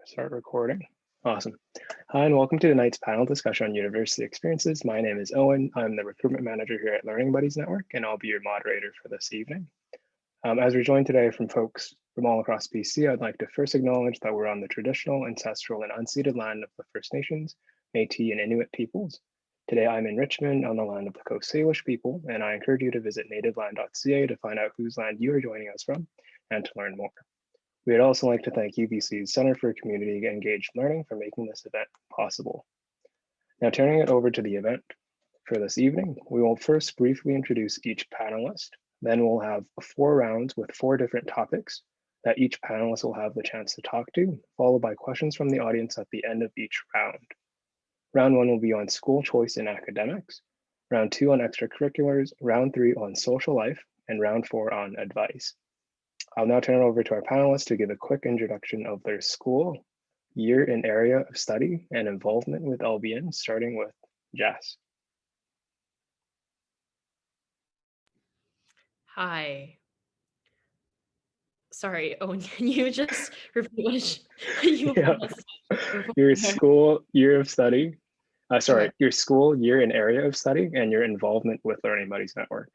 Start recording. Awesome. Hi, and welcome to tonight's panel discussion on university experiences. My name is Owen. I'm the recruitment manager here at Learning Buddies Network, and I'll be your moderator for this evening. As we're joined today from folks from all across BC, I'd like to first acknowledge that we're on the traditional, ancestral, and unceded land of the First Nations, Métis, and Inuit peoples. Today, I'm in Richmond on the land of the Coast Salish people, and I encourage you to visit nativeland.ca to find out whose land you are joining us from and to learn more. We'd also like to thank UBC Centre for Community Engaged Learning for making this event possible. Now, turning it over to the event for this evening, we will first briefly introduce each panelist. Then we'll have 4 rounds with 4 different topics that each panelist will have the chance to talk to, followed by questions from the audience at the end of each round. Round 1 will be on school choice in academics, round 2 on extracurriculars, round 3 on social life, and round 4 on advice. I'll now turn it over to our panelists to give a quick introduction of their school, year and area of study, and involvement with LBN, starting with Jess. Hi. Sorry, Owen, can you just repeat what you asked? Your school, year of study, your school, year and area of study, and your involvement with Learning Buddies Network.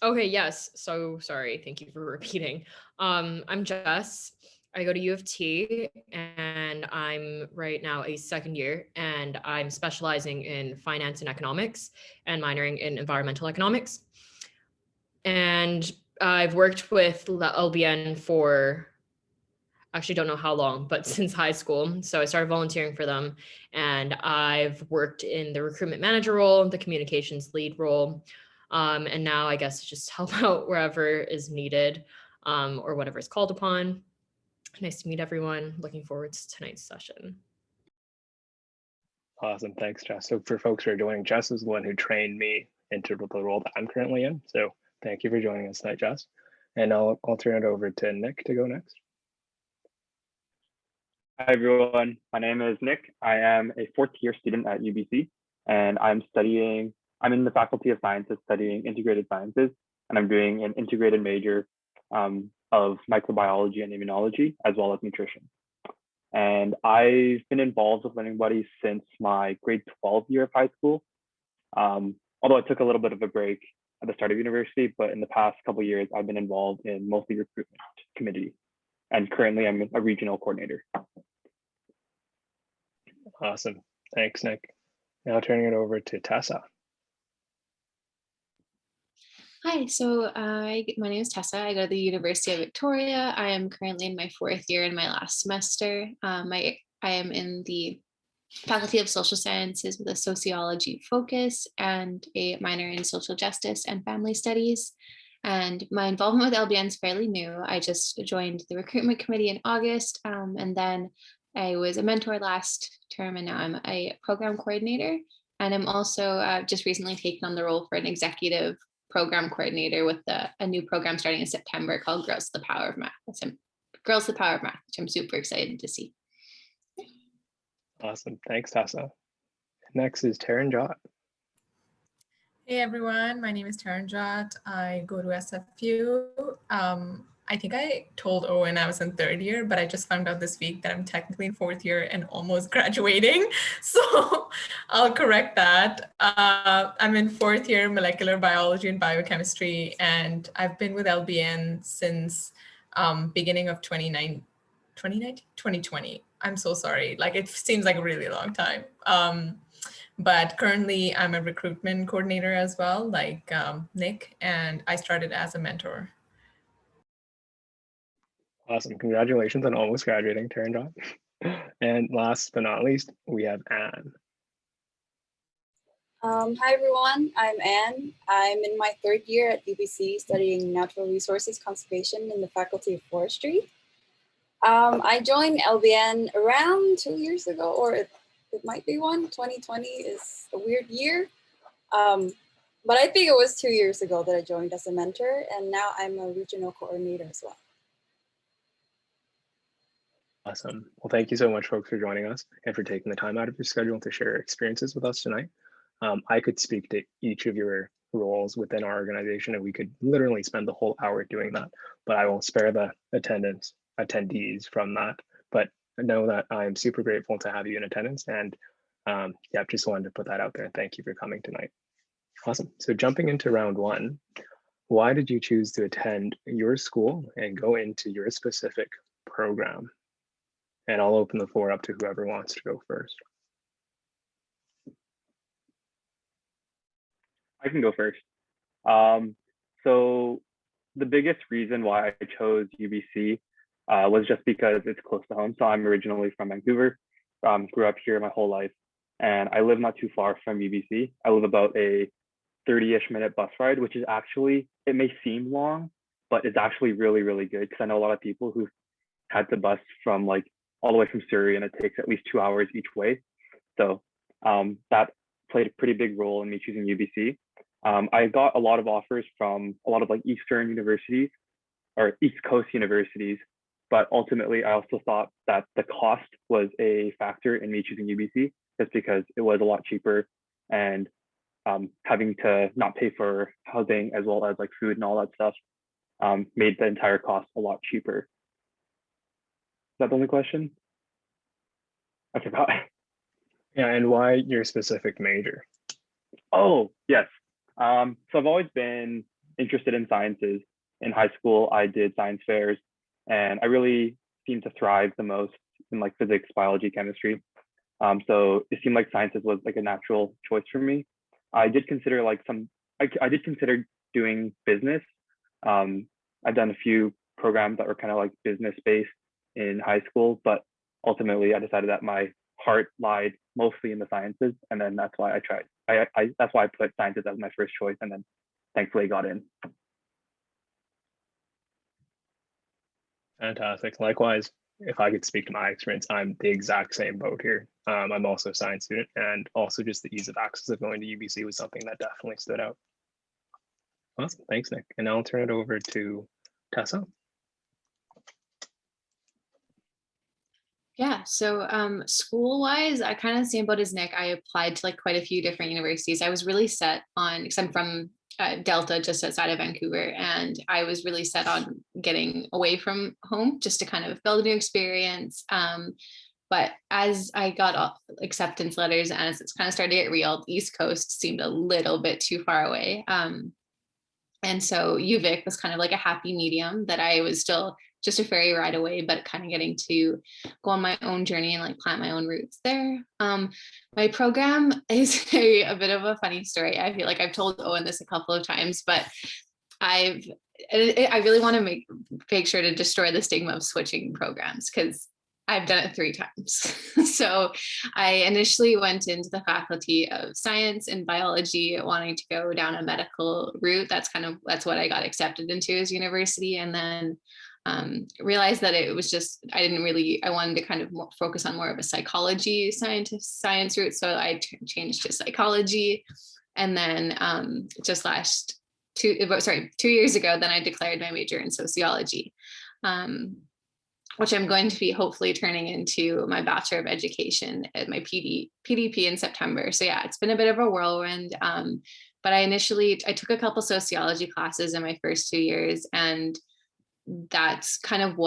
Okay, yes. So sorry. Thank you for repeating. I'm Jess. I go to UofT and I'm right now a second year and I'm specializing in finance and economics and minoring in environmental economics. And I've worked with LBN for, actually don't know how long, but since high school. So I started volunteering for them and I've worked in the recruitment manager role, the communications lead role. And now I guess just help out wherever is needed or whatever is called upon. Nice to meet everyone. Looking forward to tonight's session. Awesome, thanks, Jess. So for folks who are joining, Jess is the one who trained me into the role that I'm currently in. So thank you for joining us tonight, Jess. And I'll turn it over to Nick to go next. Hi, everyone. My name is Nick. I am a 4th year student at UBC, and I'm in the Faculty of Sciences studying integrated sciences, and I'm doing an integrated major of microbiology and immunology, as well as nutrition. And I've been involved with Learning Buddies since my grade 12 year of high school, although I took a little bit of a break at the start of university, but in the past couple of years, I've been involved in mostly recruitment committee, and currently I'm a regional coordinator. Awesome, thanks, Nick. Now turning it over to Tessa. Hi, so my name is Tessa. I go to the University of Victoria. I am currently in my 4th year in my last semester. I am in the Faculty of Social Sciences with a Sociology focus and a minor in Social Justice and Family Studies. And my involvement with LBN is fairly new. I just joined the recruitment committee in August, and then I was a mentor last term, and now I'm a program coordinator. And I'm also just recently taken on the role for an executive program coordinator with a new program starting in September called Girls to the Power of Math. Girls to the Power of Math, which I'm super excited to see. Awesome, thanks, Tessa. Next is Taranjot. Hey everyone, my name is Taranjot. I go to SFU. I think I told Owen I was in 3rd year, but I just found out this week that I'm technically in 4th year and almost graduating. So I'll correct that. I'm in 4th year molecular biology and biochemistry, and I've been with LBN since beginning of 2020. I'm so sorry. Like, it seems like a really long time. But currently I'm a recruitment coordinator as well, like Nick, and I started as a mentor. Awesome, congratulations on almost graduating, Taranjot. And last but not least, we have Anne. Hi everyone, I'm Anne. I'm in my 3rd year at UBC studying natural resources conservation in the Faculty of Forestry. I joined LBN around 2 years ago, or it might be 2020 is a weird year. But I think it was 2 years ago that I joined as a mentor, and now I'm a regional coordinator as well. Awesome. Well, thank you so much, folks, for joining us and for taking the time out of your schedule to share experiences with us tonight. I could speak to each of your roles within our organization, and we could literally spend the whole hour doing that, but I will spare the attendees from that. But know that I'm super grateful to have you in attendance, and yeah, just wanted to put that out there. Thank you for coming tonight. Awesome. So jumping into round one, why did you choose to attend your school and go into your specific program? And I'll open the floor up to whoever wants to go first. I can go first. So the biggest reason why I chose UBC was just because it's close to home. So I'm originally from Vancouver, grew up here my whole life, and I live not too far from UBC. I live about a 30-ish minute bus ride, which is actually, it may seem long, but it's actually really, really good, because I know a lot of people who've had to bus from like all the way from Surrey, and it takes at least 2 hours each way. So that played a pretty big role in me choosing UBC. I got a lot of offers from a lot of like Eastern universities or East Coast universities, but ultimately I also thought that the cost was a factor in me choosing UBC, just because it was a lot cheaper, and having to not pay for housing as well as like food and all that stuff made the entire cost a lot cheaper. Is that the only question? I forgot. Yeah, and why your specific major? Oh, yes. So I've always been interested in sciences. In high school, I did science fairs, and I really seemed to thrive the most in like physics, biology, chemistry. So it seemed like sciences was like a natural choice for me. I did consider like I did consider doing business. I've done a few programs that were kind of like business based in high school, but ultimately I decided that my heart lied mostly in the sciences, and then that's why I tried. That's why I put sciences as my first choice, and then thankfully got in. Fantastic. Likewise, if I could speak to my experience, I'm the exact same boat here. I'm also a science student, and also just the ease of access of going to UBC was something that definitely stood out. Awesome. Thanks, Nick. And now I'll turn it over to Tessa. Yeah, so school-wise, I kind of the same boat as Nick. I applied to like quite a few different universities. I was really set on, because I'm from Delta, just outside of Vancouver, and I was really set on getting away from home just to kind of build a new experience. But as I got acceptance letters and as it's kind of started to get real, the East Coast seemed a little bit too far away. And so UVIC was kind of like a happy medium that I was still just a ferry ride away, but kind of getting to go on my own journey and like plant my own roots there. My program is a bit of a funny story. I feel like I've told Owen this a couple of times, but I really want to make sure to destroy the stigma of switching programs, because I've done it 3 times. So I initially went into the Faculty of Science and Biology, wanting to go down a medical route. That's what I got accepted into as university. And then realized that it was just, I wanted to kind of focus on more of a psychology science route. So I changed to psychology. And then just 2 years ago, then I declared my major in sociology, which I'm going to be hopefully turning into my Bachelor of Education at my PDP in September. So yeah, it's been a bit of a whirlwind. But I took a couple sociology classes in my first 2 years, and that's kind of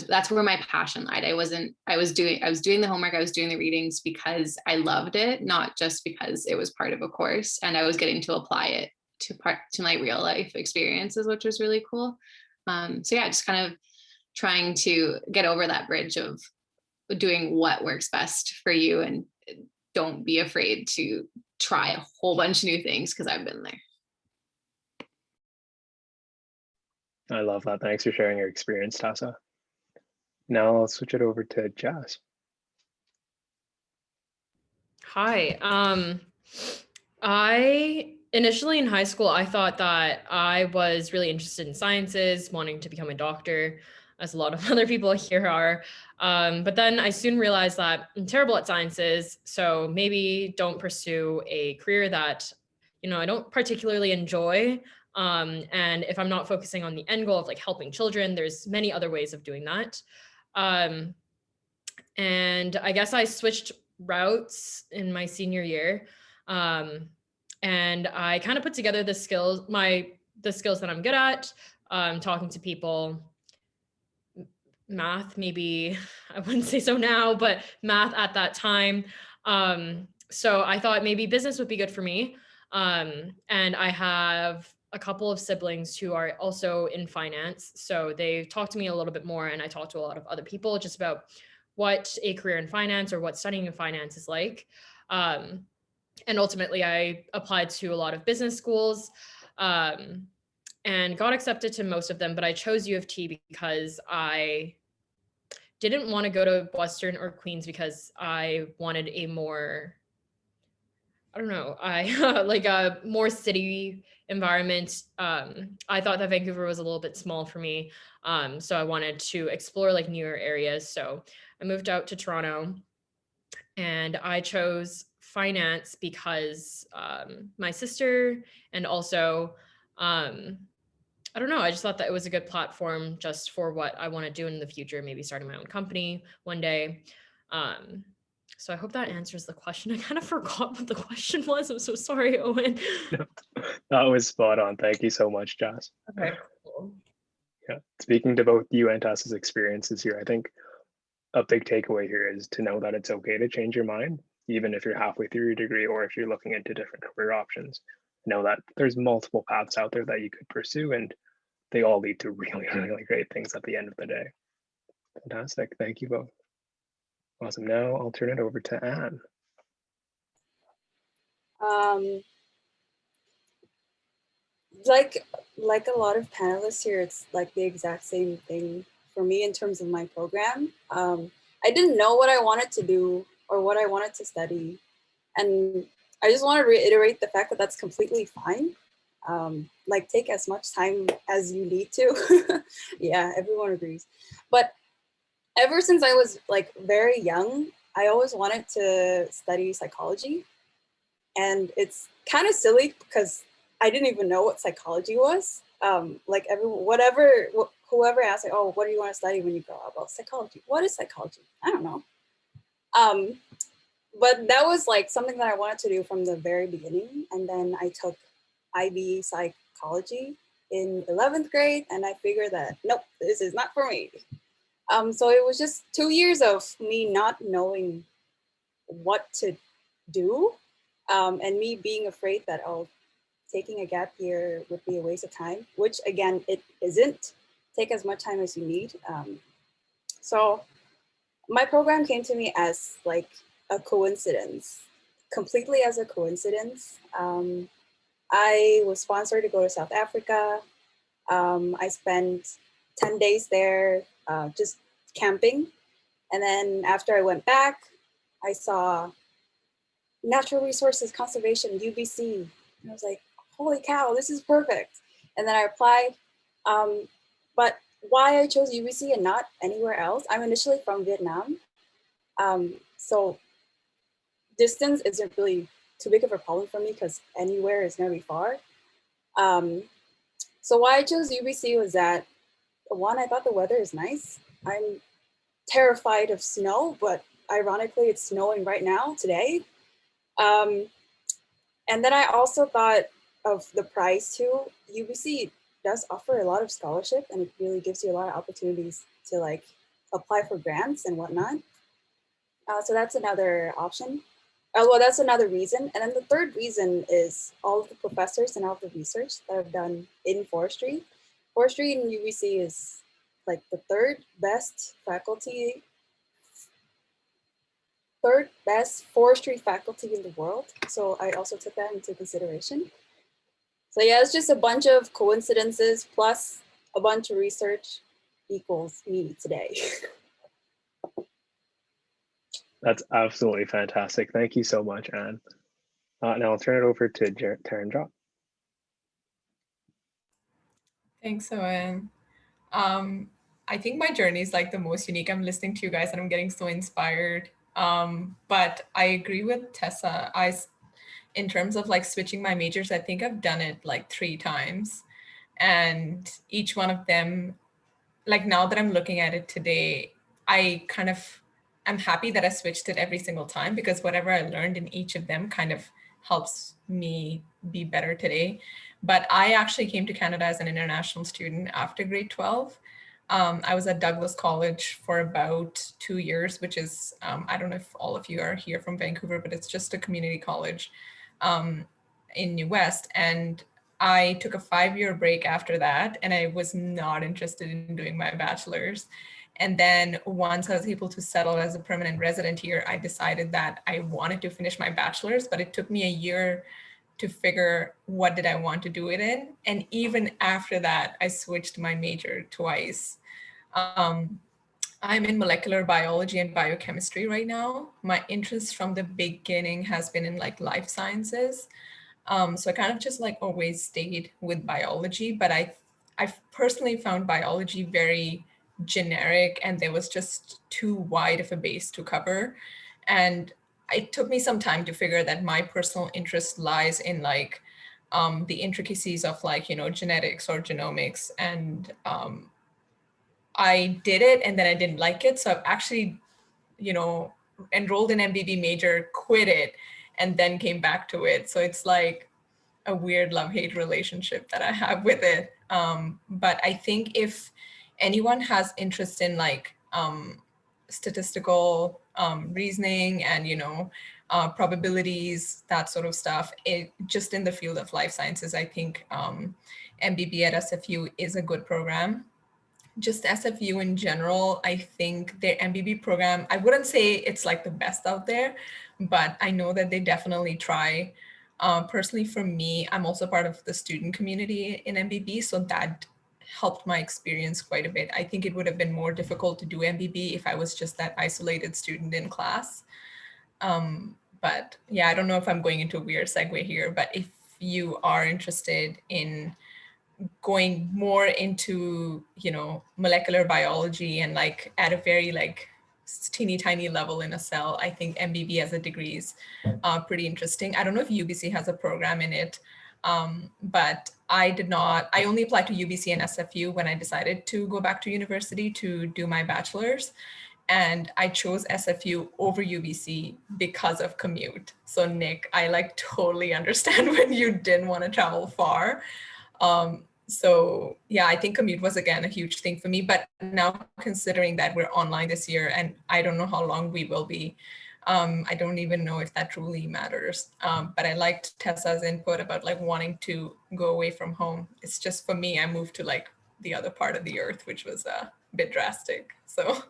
that's where my passion lied. I was doing the homework, I was doing the readings because I loved it, not just because it was part of a course, and I was getting to apply it to my real life experiences, which was really cool. So yeah, just kind of trying to get over that bridge of doing what works best for you, and don't be afraid to try a whole bunch of new things, because I've been there. I love that. Thanks for sharing your experience, Tessa. Now I'll switch it over to Jess. Hi. I initially in high school, I thought that I was really interested in sciences, wanting to become a doctor, as a lot of other people here are. But then I soon realized that I'm terrible at sciences, so maybe don't pursue a career that, I don't particularly enjoy. And if I'm not focusing on the end goal of like helping children, there's many other ways of doing that. And I guess I switched routes in my senior year. And I kind of put together the skills that I'm good at, talking to people, math, maybe I wouldn't say so now, but math at that time. So I thought maybe business would be good for me. And I have a couple of siblings who are also in finance. So they talked to me a little bit more, and I talked to a lot of other people just about what a career in finance or what studying in finance is like. And ultimately, I applied to a lot of business schools and got accepted to most of them, but I chose UofT because I didn't want to go to Western or Queens because I wanted a more, I don't know, I like a more city environment. I thought that Vancouver was a little bit small for me. So I wanted to explore like newer areas. So I moved out to Toronto, and I chose finance because my sister, and also I don't know, I just thought that it was a good platform just for what I want to do in the future, maybe starting my own company one day. So I hope that answers the question. I kind of forgot what the question was. I'm so sorry, Owen. No, that was spot on. Thank you so much, Jess. Okay, cool. Yeah, speaking to both you and Tessa's experiences here, I think a big takeaway here is to know that it's okay to change your mind, even if you're halfway through your degree or if you're looking into different career options. Know that there's multiple paths out there that you could pursue, and they all lead to really, really great things at the end of the day. Fantastic. Thank you both. Awesome. Now I'll turn it over to Anne. Like a lot of panelists here, it's like the exact same thing for me in terms of my program. I didn't know what I wanted to do or what I wanted to study. And I just want to reiterate the fact that that's completely fine. Like take as much time as you need to. Yeah, everyone agrees. But ever since I was like very young, I always wanted to study psychology. And it's kind of silly because I didn't even know what psychology was. Like whoever asked, like, oh, what do you want to study when you grow up? Well, psychology. What is psychology? I don't know. But that was like something that I wanted to do from the very beginning. And then I took IB psychology in 11th grade, and I figured that, nope, this is not for me. So it was just 2 years of me not knowing what to do, and me being afraid that, oh, taking a gap year would be a waste of time, which again, it isn't. Take as much time as you need. So my program came to me as like a coincidence, completely as a coincidence. I was sponsored to go to South Africa. I spent 10 days there just camping. And then after I went back, I saw Natural Resources Conservation, UBC. And I was like, holy cow, this is perfect. And then I applied. But why I chose UBC and not anywhere else? I'm initially from Vietnam. So distance isn't really too big of a problem for me because anywhere is gonna be far. So why I chose UBC was that, one, I thought the weather is nice. I'm terrified of snow, but ironically it's snowing right now today. And then I also thought of the prize too. UBC does offer a lot of scholarship, and it really gives you a lot of opportunities to like apply for grants and whatnot. So that's another option. Well, that's another reason. And then the third reason is all of the professors and all of the research that I've done in forestry. Forestry in UBC is like the third best forestry faculty in the world. So I also took that into consideration. So yeah, it's just a bunch of coincidences plus a bunch of research equals me today. That's absolutely fantastic. Thank you so much, Anne. Now I'll turn it over to Taranjot. Thanks, Owen. I think my journey is like the most unique. I'm listening to you guys and I'm getting so inspired. But I agree with Tessa. In terms of like switching my majors, I think I've done it like 3 times. And each one of them, like now that I'm looking at it today, I'm happy that I switched it every single time because whatever I learned in each of them kind of helps me be better today. But I actually came to Canada as an international student after grade 12. I was at Douglas College for about 2 years, which is, I don't know if all of you are here from Vancouver, but it's just a community college in New West. And I took a 5-year break after that, and I was not interested in doing my bachelor's. And then once I was able to settle as a permanent resident here, I decided that I wanted to finish my bachelor's, but it took me a year to figure what did I want to do it in. And even after that, I switched my major twice. I'm in molecular biology and biochemistry right now. My interest from the beginning has been in like life sciences. So I kind of just like always stayed with biology, but I personally found biology very generic, and there was just too wide of a base to cover. And it took me some time to figure that my personal interest lies in like the intricacies of like, you know, genetics or genomics. And I did it and then I didn't like it. So I've actually, you know, enrolled in MBB major, quit it, and then came back to it. So it's like a weird love-hate relationship that I have with it. But I think if anyone has interest in like statistical reasoning and, you know, probabilities, that sort of stuff, it just in the field of life sciences, I think MBB at SFU is a good program. Just SFU in general, I think their MBB program, I wouldn't say it's like the best out there, but I know that they definitely try. Personally, for me, I'm also part of the student community in MBB, so that helped my experience quite a bit. I think it would have been more difficult to do MBB if I was just that isolated student in class. But yeah, I don't know if I'm going into a weird segue here, but if you are interested in going more into, you know, molecular biology and like at a very like teeny tiny level in a cell, I think MBB as a degree is pretty interesting. I don't know if UBC has a program in it, but I only applied to UBC and SFU when I decided to go back to university to do my bachelor's. And I chose SFU over UBC because of commute. So Nick, I like totally understand when you didn't want to travel far. So yeah, I think commute was again a huge thing for me, but now considering that we're online this year and I don't know how long we will be, I don't even know if that truly matters. But I liked Tessa's input about like wanting to go away from home. It's just for me, I moved to like the other part of the earth, which was a bit drastic. So.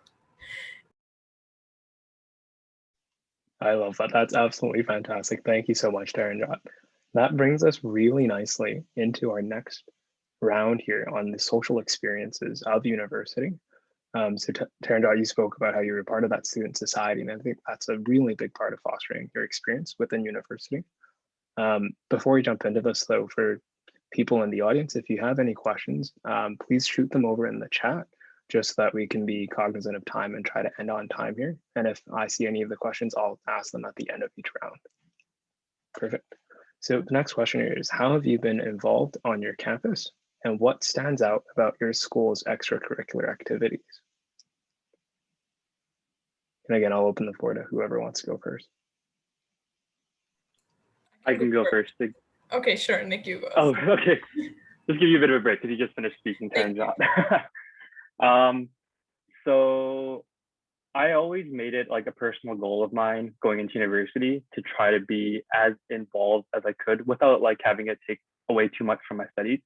I love that. That's absolutely fantastic. Thank you so much, Taranjot. That brings us really nicely into our next round here on the social experiences of university. So Taranjot, you spoke about how you were part of that student society, and I think that's a really big part of fostering your experience within university. Before we jump into this though, for people in the audience, if you have any questions, please shoot them over in the chat, just so that we can be cognizant of time and try to end on time here. And if I see any of the questions, I'll ask them at the end of each round. Perfect. So the next question is, how have you been involved on your campus, and what stands out about your school's extracurricular activities? And again, I'll open the floor to whoever wants to go first. I can go first. Okay, sure, Nick, you go. Oh, okay. Just give you a bit of a break because you just finished speaking, Taranjot. So I always made it like a personal goal of mine going into university to try to be as involved as I could without like having it take away too much from my studies.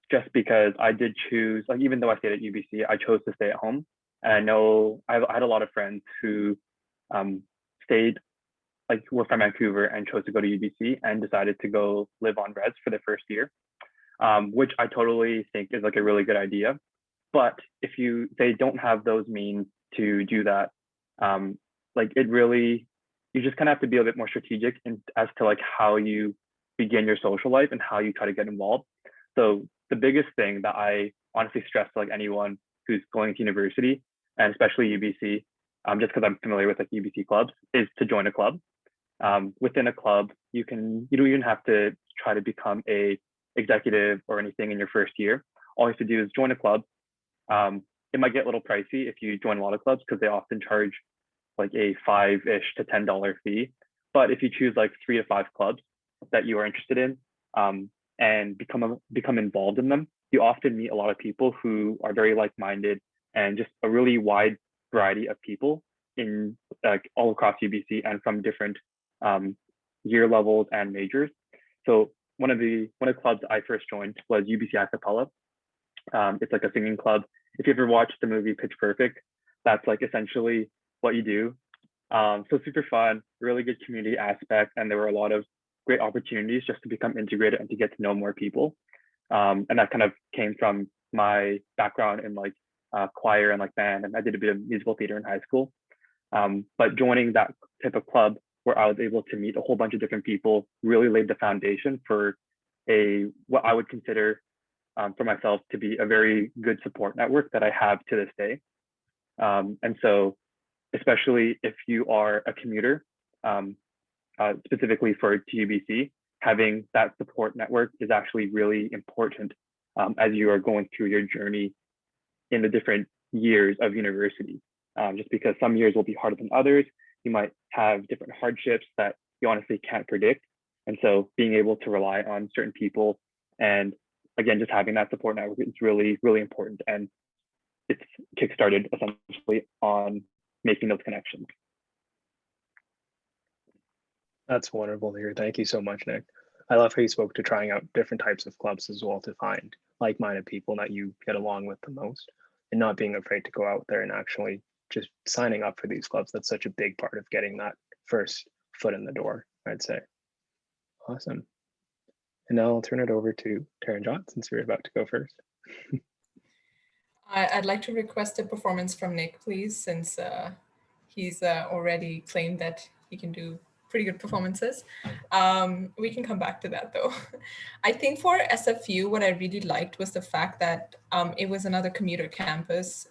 Just because I did choose, like, even though I stayed at UBC, I chose to stay at home. And I know I had a lot of friends who stayed, like, were from Vancouver and chose to go to UBC and decided to go live on res for their first year, which I totally think is like a really good idea. But if they don't have those means to do that, like it really, you just kind of have to be a bit more strategic as to like how you begin your social life and how you try to get involved. So the biggest thing that I honestly stress to like anyone who's going to university, and especially UBC, just because I'm familiar with like UBC clubs, is to join a club. Within a club, you don't even have to try to become a executive or anything in your first year. All you have to do is join a club. It might get a little pricey if you join a lot of clubs because they often charge like a $5-ish to $10 fee. But if you choose like 3 to 5 clubs that you are interested in, and become involved in them, you often meet a lot of people who are very like-minded and just a really wide variety of people in all across UBC and from different year levels and majors. So one of the clubs I first joined was UBC Acapella. It's like a singing club. If you ever watched the movie Pitch Perfect, that's like essentially what you do. So super fun, really good community aspect, and there were a lot of great opportunities just to become integrated and to get to know more people. And that kind of came from my background in like choir and like band, and I did a bit of musical theater in high school. But joining that type of club where I was able to meet a whole bunch of different people really laid the foundation for what I would consider for myself to be a very good support network that I have to this day. And so, especially if you are a commuter, specifically for UBC, having that support network is actually really important as you are going through your journey in the different years of university. Just because some years will be harder than others, you might have different hardships that you honestly can't predict. And so being able to rely on certain people and again, just having that support network is really, really important. And it's kickstarted essentially on making those connections. That's wonderful to hear. Thank you so much, Nick. I love how you spoke to trying out different types of clubs as well to find like-minded people that you get along with the most and not being afraid to go out there and actually just signing up for these clubs. That's such a big part of getting that first foot in the door, I'd say. Awesome. And now I'll turn it over to Taranjot since you're about to go first. I'd like to request a performance from Nick, please, since he's already claimed that he can do pretty good performances. We can come back to that though. I think for SFU, what I really liked was the fact that it was another commuter campus.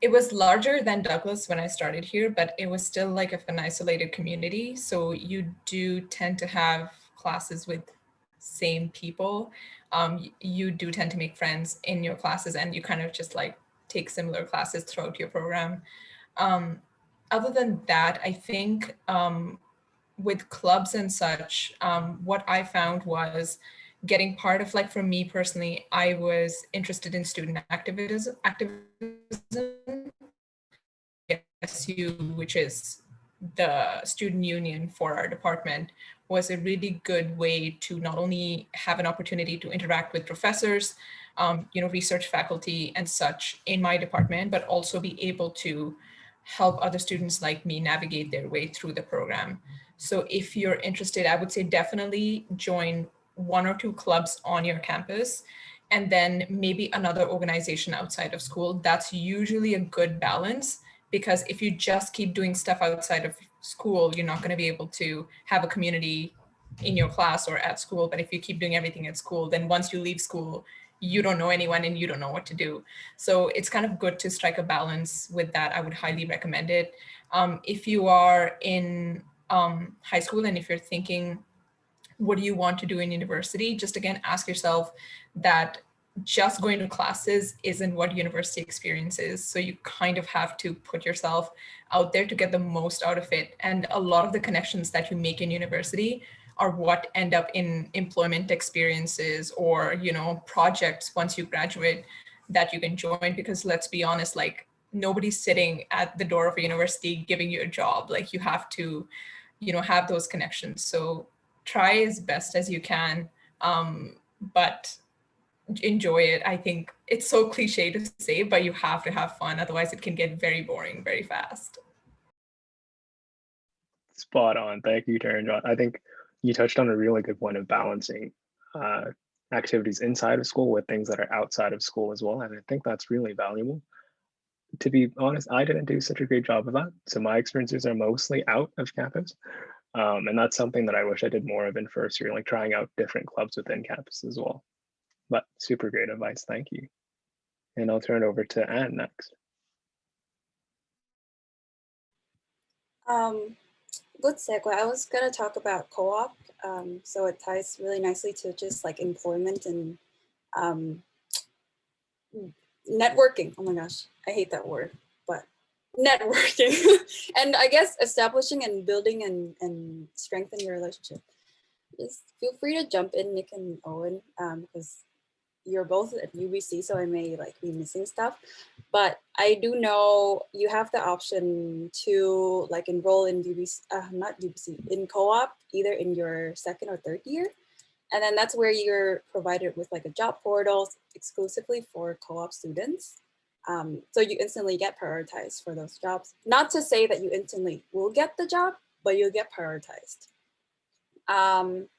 It was larger than Douglas when I started here, but it was still like an isolated community. So you do tend to have classes with same people. You do tend to make friends in your classes and you kind of just like take similar classes throughout your program. Other than that, I think with clubs and such, what I found was getting part of, like for me personally, I was interested in student activism, SU, which is the student union for our department, was a really good way to not only have an opportunity to interact with professors, research faculty and such in my department, but also be able to help other students like me navigate their way through the program. So if you're interested, I would say definitely join 1 or 2 clubs on your campus, and then maybe another organization outside of school. That's usually a good balance, because if you just keep doing stuff outside of school, you're not going to be able to have a community in your class or at school. But if you keep doing everything at school, then once you leave school, you don't know anyone and you don't know what to do. So it's kind of good to strike a balance with that. I would highly recommend it. If you are in high school and if you're thinking, what do you want to do in university? Just again, ask yourself that just going to classes isn't what university experience is. So you kind of have to put yourself out there to get the most out of it. And a lot of the connections that you make in university are what end up in employment experiences or, projects once you graduate that you can join. Because let's be honest, like nobody's sitting at the door of a university giving you a job. Like you have to, have those connections. So try as best as you can, but enjoy it. I think it's so cliche to say, but you have to have fun. Otherwise it can get very boring very fast. Spot on. Thank you, Taranjot. I think you touched on a really good point of balancing activities inside of school with things that are outside of school as well. And I think that's really valuable. To be honest, I didn't do such a great job of that. So my experiences are mostly out of campus. And that's something that I wish I did more of in first year, like trying out different clubs within campus as well. But super great advice, thank you. And I'll turn it over to Anne next. Good segue. I was gonna talk about co-op. So it ties really nicely to just like employment and networking. Oh my gosh, I hate that word, but networking. And I guess establishing and building and strengthening your relationship. just feel free to jump in, Nick and Owen, because you're both at UBC, so I may like be missing stuff. But I do know you have the option to like enroll in UBC, not UBC, in co-op, either in your second or third year. And then that's where you're provided with like a job portal exclusively for co-op students. So you instantly get prioritized for those jobs. Not to say that you instantly will get the job, but you'll get prioritized. And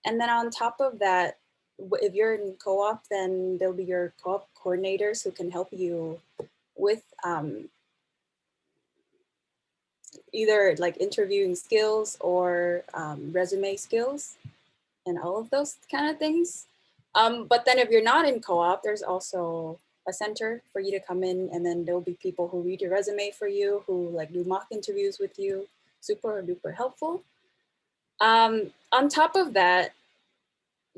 then on top of that, if you're in co-op, then there'll be your co-op coordinators who can help you with either like interviewing skills or resume skills and all of those kind of things. But then if you're not in co-op, there's also a center for you to come in, and then there'll be people who read your resume for you, who like do mock interviews with you, super duper helpful. On top of that,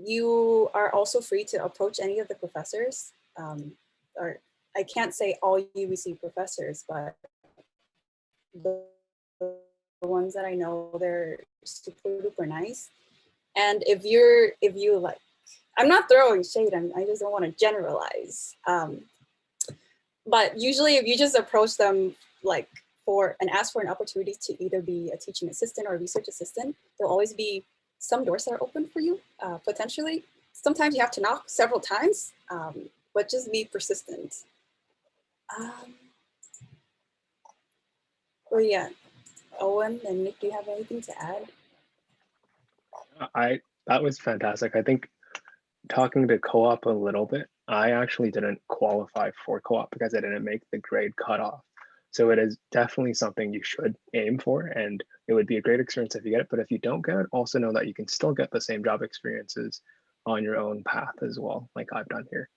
you are also free to approach any of the professors, or I can't say all UBC professors, but the ones that I know, they're super duper nice. And if you like, I'm not throwing shade, I just don't want to generalize. But usually if you just approach them like and ask for an opportunity to either be a teaching assistant or a research assistant, there'll always be some doors that are open for you, potentially. Sometimes you have to knock several times, but just be persistent. Oh yeah, Owen and Nick, do you have anything to add? That was fantastic. I think talking to co-op a little bit, I actually didn't qualify for co-op because I didn't make the grade cutoff. So it is definitely something you should aim for, and it would be a great experience if you get it. But if you don't get it, also know that you can still get the same job experiences on your own path as well, like I've done here.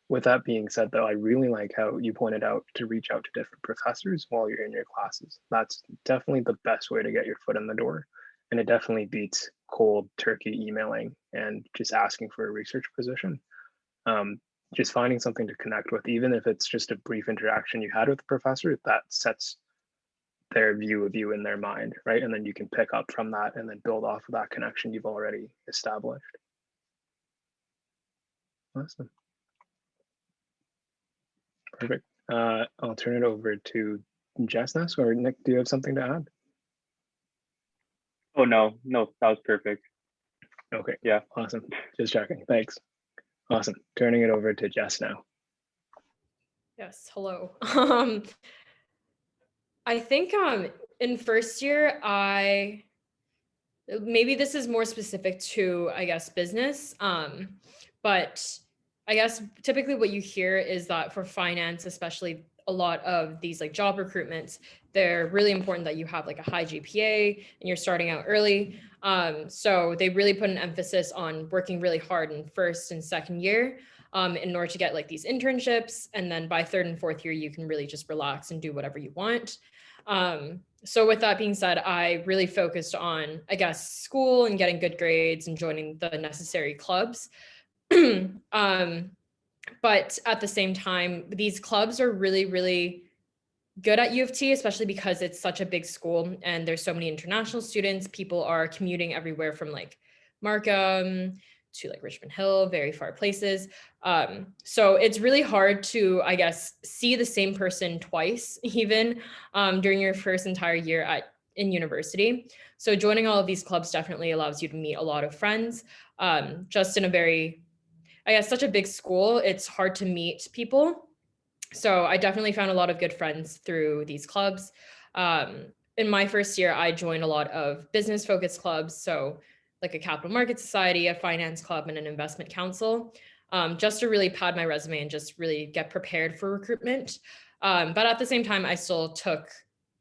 With that being said, though, I really like how you pointed out to reach out to different professors while you're in your classes. That's definitely the best way to get your foot in the door. And it definitely beats cold turkey emailing and just asking for a research position. Just finding something to connect with, even if it's just a brief interaction you had with the professor, that sets their view of you in their mind, right? And then you can pick up from that and then build off of that connection you've already established. Awesome. Perfect. I'll turn it over to Jess now. Or Nick, do you have something to add? Oh, no, that was perfect. Okay. Yeah. Awesome. Just checking. Thanks. Awesome. Turning it over to Jess now. Yes. Hello. I think in first year, maybe this is more specific to, I guess, business. But I guess typically what you hear is that for finance, especially a lot of these like job recruitments, they're really important that you have like a high GPA and you're starting out early. So they really put an emphasis on working really hard in first and second year in order to get like these internships. And then by third and fourth year, you can really just relax and do whatever you want. So with that being said, I really focused on, I guess, school and getting good grades and joining the necessary clubs. But at the same time, these clubs are really, really good at U of T, especially because it's such a big school and there's so many international students. People are commuting everywhere from like Markham to like Richmond Hill, very far places. So it's really hard to, I guess, see the same person twice, even during your first entire year in university. So joining all of these clubs definitely allows you to meet a lot of friends. Just in a very, I guess, such a big school, it's hard to meet people. So I definitely found a lot of good friends through these clubs. In my first year, I joined a lot of business-focused clubs. So like a capital market society, a finance club, and an investment council, just to really pad my resume and just really get prepared for recruitment. But at the same time, I still took,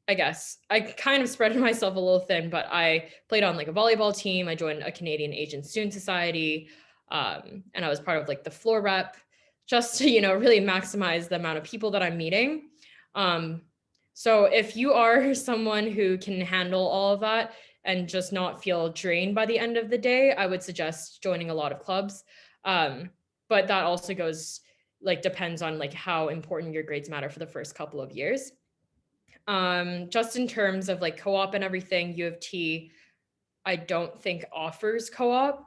I guess, I kind of spread myself a little thin, but I played on like a volleyball team. I joined a Canadian Asian Student Society, and I was part of like the floor rep, just to, really maximize the amount of people that I'm meeting. So if you are someone who can handle all of that and just not feel drained by the end of the day, I would suggest joining a lot of clubs. But that also depends on like how important your grades matter for the first couple of years. Just in terms of like co-op and everything, U of T, I don't think offers co-op.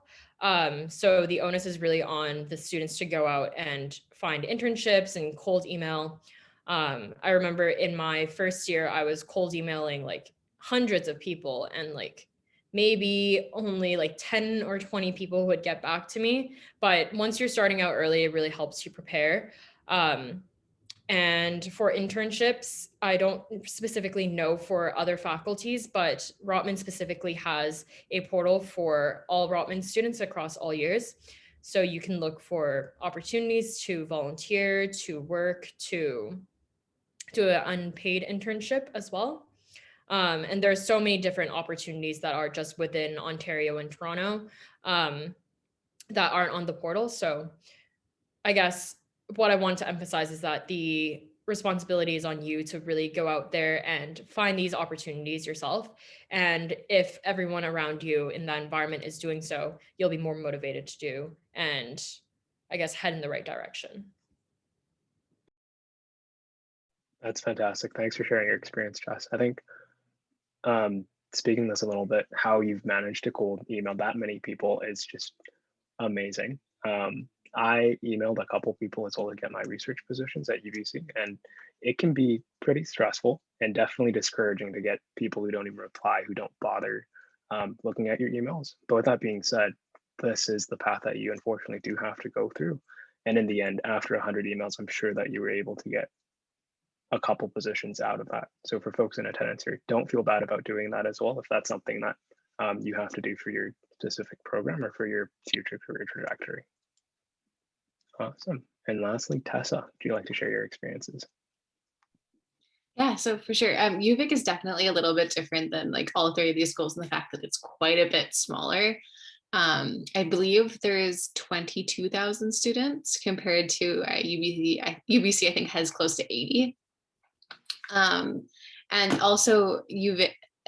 So the onus is really on the students to go out and find internships and cold email. I remember in my first year, I was cold emailing like hundreds of people, and like maybe only like 10 or 20 people would get back to me. But once you're starting out early, it really helps you prepare. And for internships, I don't specifically know for other faculties, but Rotman specifically has a portal for all Rotman students across all years. So you can look for opportunities to volunteer, to work, to do an unpaid internship as well. And there's so many different opportunities that are just within Ontario and Toronto that aren't on the portal. So I guess what I want to emphasize is that the responsibility is on you to really go out there and find these opportunities yourself. And if everyone around you in that environment is doing so, you'll be more motivated to do and I guess head in the right direction. That's fantastic. Thanks for sharing your experience, Jess. I think speaking this a little bit, how you've managed to cold email that many people is just amazing. I emailed a couple people as well to get my research positions at UBC, and it can be pretty stressful and definitely discouraging to get people who don't even reply, who don't bother looking at your emails. But with that being said, this is the path that you unfortunately do have to go through. And in the end, after 100 emails, I'm sure that you were able to get a couple positions out of that. So for folks in attendance here, don't feel bad about doing that as well if that's something that you have to do for your specific program or for your future career trajectory. Awesome. And lastly, Tessa, would you like to share your experiences? Yeah, so for sure. UVic is definitely a little bit different than like all three of these schools in the fact that it's quite a bit smaller. I believe there's 22,000 students compared to UBC. UBC, I think, has close to 80. And also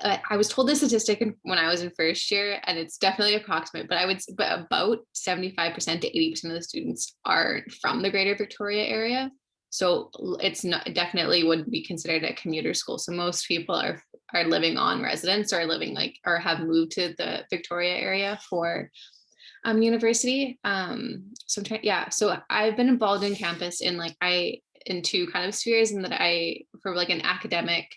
I was told the statistic when I was in first year, and it's definitely approximate, but about 75% to 80% of the students are from the Greater Victoria area. So it's not, definitely wouldn't be considered a commuter school. So most people are living on residence or living like, or have moved to the Victoria area for university. So I've been involved in campus in two kind of spheres, and that for like an academic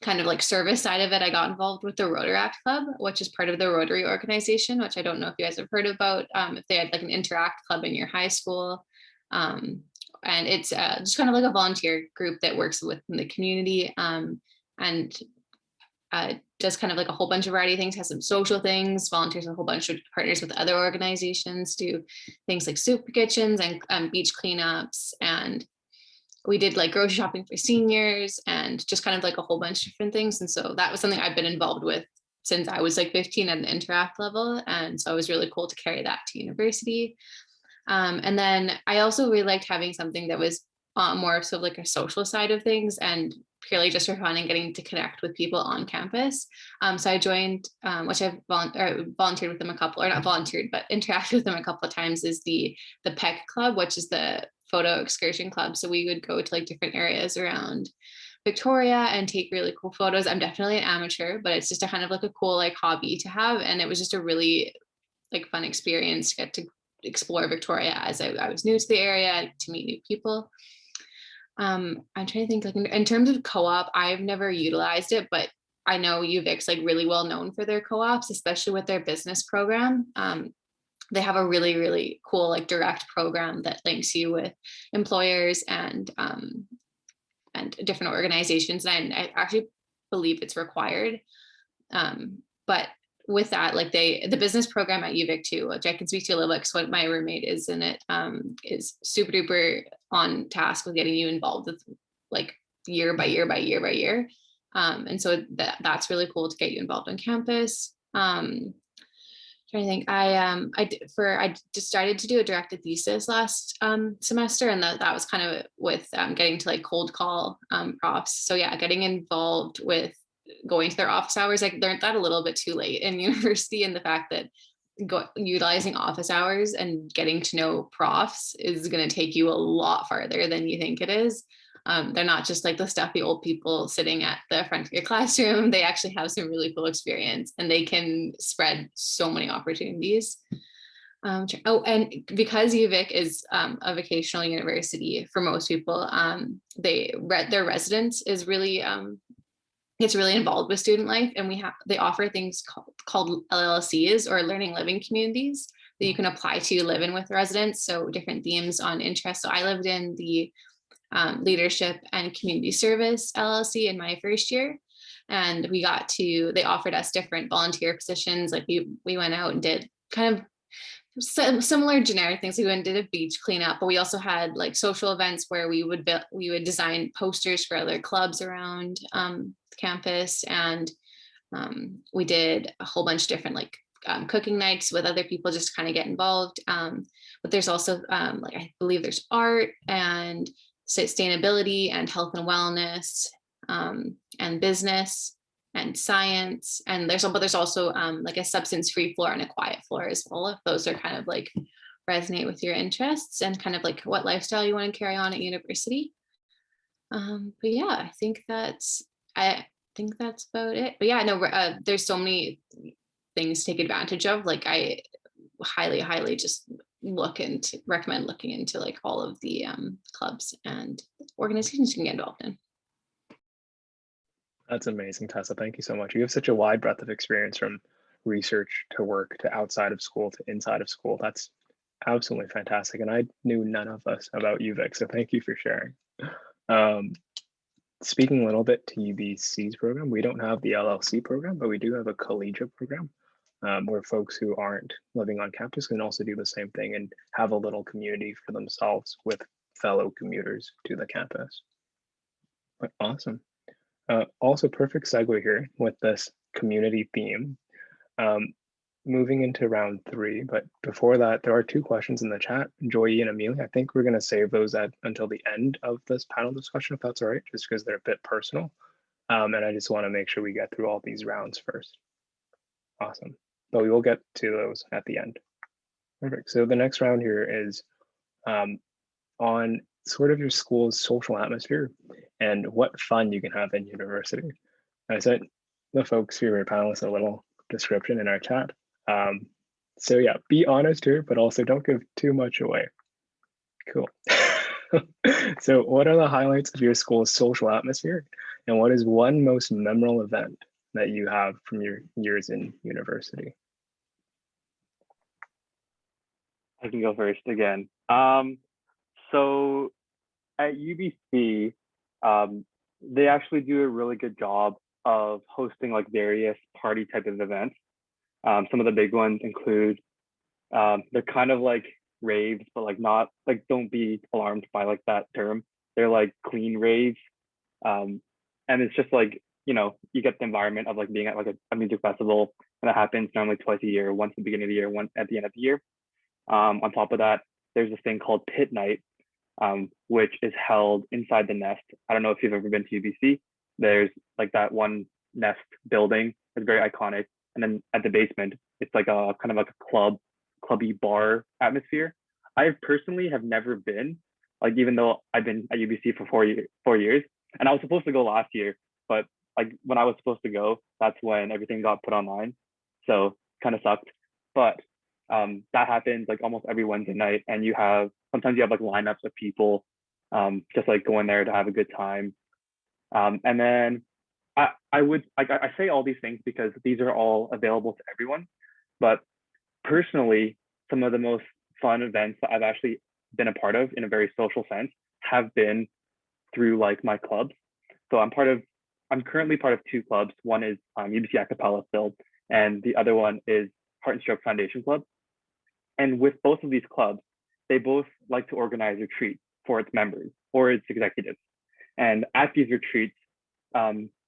kind of like service side of it, I got involved with the Rotaract Club, which is part of the Rotary organization, which I don't know if you guys have heard about, if they had like an Interact Club in your high school. And it's just kind of like a volunteer group that works within the community and does kind of like a whole bunch of variety of things, has some social things, volunteers with a whole bunch of partners with other organizations, do things like soup kitchens and beach cleanups. And we did like grocery shopping for seniors and just kind of like a whole bunch of different things. And so that was something I've been involved with since I was like 15 at an Interact level. And so it was really cool to carry that to university. And then I also really liked having something that was more sort of like a social side of things and purely just for fun and getting to connect with people on campus. So I joined, which I've volunteered with them a couple, or not volunteered, but interacted with them a couple of times, is the PEC Club, which is the photo excursion club. So we would go to like different areas around Victoria and take really cool photos. I'm definitely an amateur, but it's just a kind of like a cool like hobby to have. And it was just a really like fun experience to get to explore Victoria as I was new to the area, to meet new people. I'm trying to think, like in terms of co-op, I've never utilized it, but I know UVic's like really well known for their co-ops, especially with their business program. They have a really, really cool like direct program that links you with employers and different organizations. And I actually believe it's required. But with that, like the business program at UVic too, which I can speak to a little bit because what my roommate is in it, is super duper on task with getting you involved with like year by year by year by year. And so that's really cool to get you involved on campus. Trying to think, I decided to do a directed thesis last semester, and that was kind of with getting to like cold call profs. So yeah, getting involved with going to their office hours. I learned that a little bit too late in university, and the fact that utilizing office hours and getting to know profs is going to take you a lot farther than you think it is. They're not just like the stuffy old people sitting at the front of your classroom. They actually have some really cool experience, and they can spread so many opportunities. And because UVic is a vocational university for most people, their residence is really it's really involved with student life, and they offer things called LLCs, or learning living communities, that you can apply to live in with residents. So different themes on interest. So I lived in the leadership and community service LLC in my first year, and they offered us different volunteer positions. Like we went out and did kind of similar generic things. We went and did a beach cleanup, but we also had like social events where we would design posters for other clubs around campus, and we did a whole bunch of different like cooking nights with other people, just to kind of get involved. But there's also like, I believe there's art and sustainability and health and wellness, and business and science, and there's also like a substance-free floor and a quiet floor as well, if those are kind of like resonate with your interests and kind of like what lifestyle you want to carry on at university. But yeah, I think that's about it. But yeah, no, there's so many things to take advantage of. Like I highly just recommend looking into like all of the clubs and organizations you can get involved in. That's amazing, Tessa. Thank you so much. You have such a wide breadth of experience, from research to work to outside of school to inside of school. That's absolutely fantastic. And I knew none of this about UVic, so thank you for sharing. Speaking a little bit to UBC's program, we don't have the LLC program, but we do have a collegiate program where folks who aren't living on campus can also do the same thing and have a little community for themselves with fellow commuters to the campus. But awesome. Also, perfect segue here with this community theme. Moving into round 3, but before that, there are 2 questions in the chat. Joy and Amelia, I think we're going to save those until the end of this panel discussion, if that's all right, just because they're a bit personal. And I just want to make sure we get through all these rounds first. Awesome. But we will get to those at the end. Perfect. So the next round here is on sort of your school's social atmosphere and what fun you can have in university. I sent the folks who are panelists a little description in our chat. So yeah, be honest here, but also don't give too much away. Cool. So what are the highlights of your school's social atmosphere, and what is one most memorable event that you have from your years in university? I can go first again. So at UBC, they actually do a really good job of hosting like various party type of events. Some of the big ones include, they're kind of like raves, but like not like, don't be alarmed by like that term. They're like clean raves. And it's just like, you get the environment of like being at like a music festival, and that happens normally twice a year, once at the beginning of the year, once at the end of the year. On top of that, there's this thing called Pit Night, which is held inside the Nest. I don't know if you've ever been to UBC. There's like that one Nest building. It's very iconic. And then at the basement, it's like a kind of like a clubby bar atmosphere. I personally have never been, like, even though I've been at UBC for 4 years, and I was supposed to go last year, but like when I was supposed to go, that's when everything got put online. So kind of sucked. But that happens like almost every Wednesday night, and sometimes you have like lineups of people just like going there to have a good time. And then I say all these things because these are all available to everyone, but personally, some of the most fun events that I've actually been a part of in a very social sense have been through like my clubs. So I'm currently part of 2 clubs. One is UBC Acapella still, and the other one is Heart and Stroke Foundation Club. And with both of these clubs, they both like to organize retreats for its members or its executives. And at these retreats,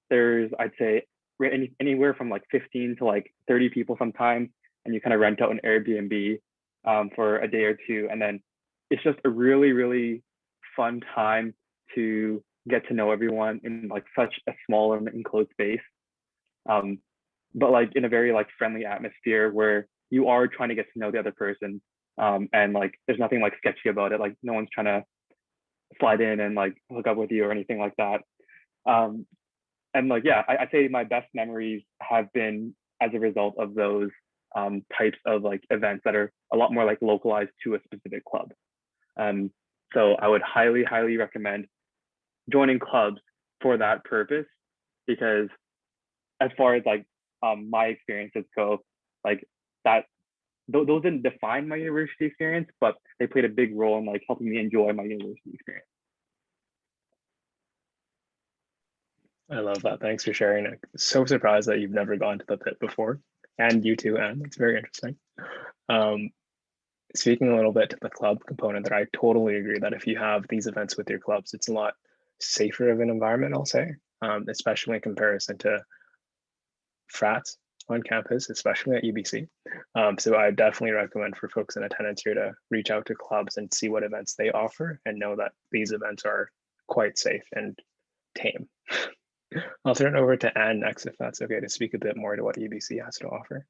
there's, I'd say, anywhere from like 15 to like 30 people sometimes, and you kind of rent out an Airbnb for a day or 2. And then it's just a really, really fun time to get to know everyone in like such a small and enclosed space. But like in a very like friendly atmosphere where you are trying to get to know the other person. And like, there's nothing like sketchy about it. Like no one's trying to slide in and like hook up with you or anything like that. And like, yeah, I'd say my best memories have been as a result of those types of like events that are a lot more like localized to a specific club. So I would highly, highly recommend joining clubs for that purpose, because as far as like my experiences go, like that, those didn't define my university experience, but they played a big role in like helping me enjoy my university experience. I love that. Thanks for sharing it. So surprised that you've never gone to the pit before, and you too, Anne. It's very interesting. Speaking a little bit to the club component, that I totally agree that if you have these events with your clubs, it's a lot safer of an environment, I'll say, especially in comparison to frats on campus, especially at UBC. So I definitely recommend for folks in attendance here to reach out to clubs and see what events they offer, and know that these events are quite safe and tame. I'll turn it over to Anne next, if that's okay, to speak a bit more to what UBC has to offer.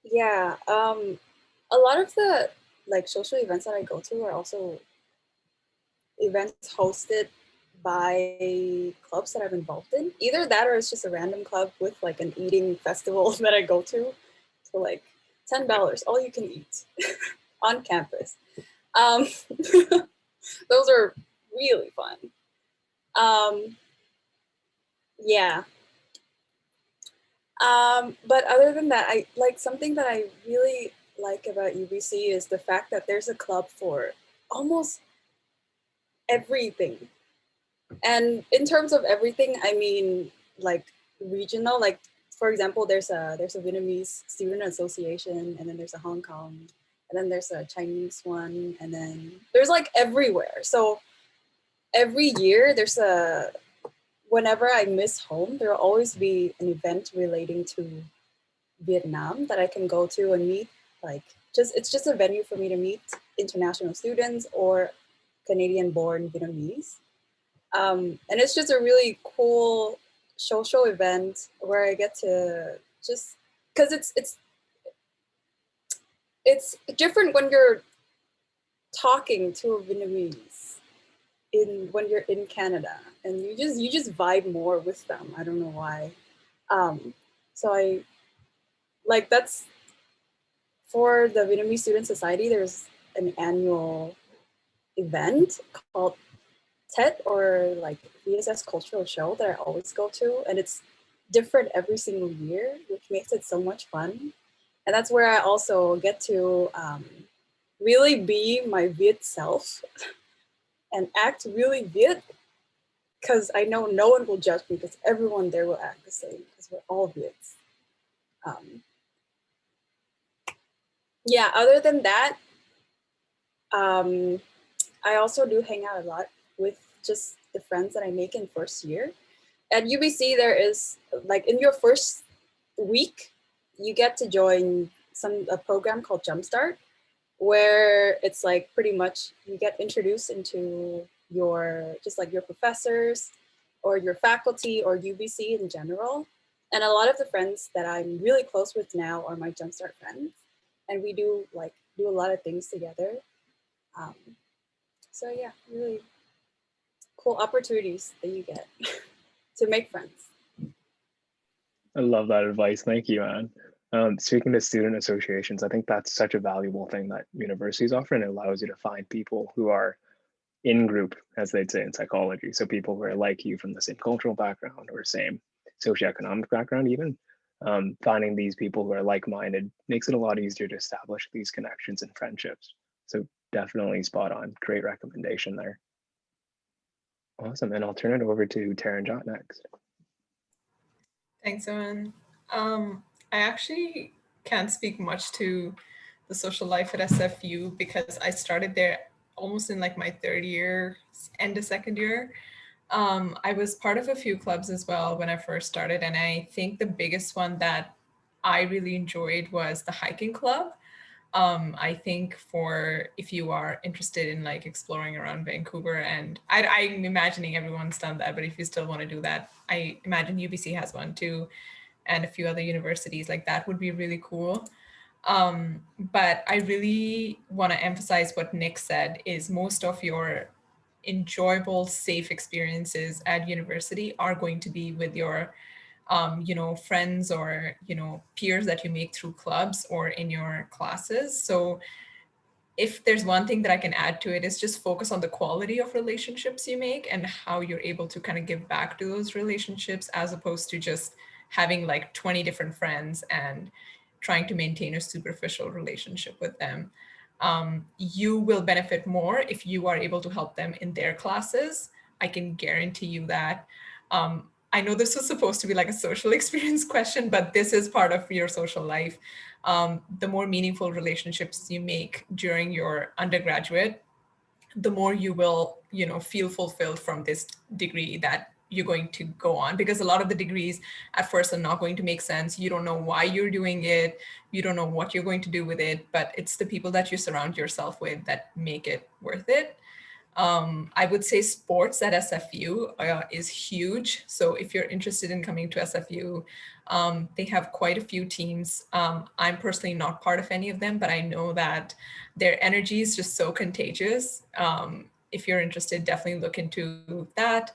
Yeah, a lot of the like social events that I go to are also events hosted by clubs that I'm involved in. Either that, or it's just a random club with like an eating festival that I go to for like $10, all you can eat on campus. Those are really fun. Yeah. But other than that, I like something that I really like about UBC is the fact that there's a club for almost everything. And in terms of everything, I mean like regional, like for example, there's a Vietnamese student association, and then there's a Hong Kong, and then there's a Chinese one, and then there's like everywhere. So every year whenever I miss home, there will always be an event relating to Vietnam that I can go to and meet, like it's just a venue for me to meet international students or Canadian-born Vietnamese. And it's just a really cool social event where I get to just, because it's different when you're talking to a Vietnamese when you're in Canada, and you just vibe more with them. I don't know why. So I like, that's for the Vietnamese Student Society. There's an annual event called TED, or like VSS Cultural Show, that I always go to, and it's different every single year, which makes it so much fun. And that's where I also get to really be my Viet self and act really Viet, because I know no one will judge me, because everyone there will act the same, because we're all Viets. Yeah, other than that, I also do hang out a lot with just the friends that I make in first year. At UBC, there is, like, in your first week, you get to join a program called Jumpstart, where it's like pretty much you get introduced into your professors or your faculty or UBC in general. And a lot of the friends that I'm really close with now are my Jumpstart friends. And we do a lot of things together. So yeah, really cool opportunities that you get to make friends. I love that advice. Thank you, Anne. Speaking to student associations, I think that's such a valuable thing that universities offer, and it allows you to find people who are in group, as they'd say in psychology. So people who are like you from the same cultural background or same socioeconomic background even. Finding these people who are like-minded makes it a lot easier to establish these connections and friendships. So definitely spot on. Great recommendation there. Awesome. And I'll turn it over to Taranjot next. Thanks, Owen. I actually can't speak much to the social life at SFU because I started there almost in like my third year, end of second year. I was part of a few clubs as well when I first started. And I think the biggest one that I really enjoyed was the hiking club. I think if you are interested in like exploring around Vancouver, and I'm imagining everyone's done that, but if you still want to do that, I imagine UBC has one too, and a few other universities, like that would be really cool. But I really want to emphasize what Nick said is most of your enjoyable, safe experiences at university are going to be with your friends or, peers that you make through clubs or in your classes. So if there's one thing that I can add to it is just focus on the quality of relationships you make and how you're able to kind of give back to those relationships, as opposed to just having like 20 different friends and trying to maintain a superficial relationship with them. You will benefit more if you are able to help them in their classes. I can guarantee you that. I know this was supposed to be like a social experience question, but this is part of your social life. The more meaningful relationships you make during your undergraduate, the more you will, feel fulfilled from this degree that you're going to go on, because a lot of the degrees at first are not going to make sense. You don't know why you're doing it. You don't know what you're going to do with it, but it's the people that you surround yourself with that make it worth it. I would say sports at SFU is huge. So if you're interested in coming to SFU, they have quite a few teams. I'm personally not part of any of them, but I know that their energy is just so contagious. If you're interested, definitely look into that.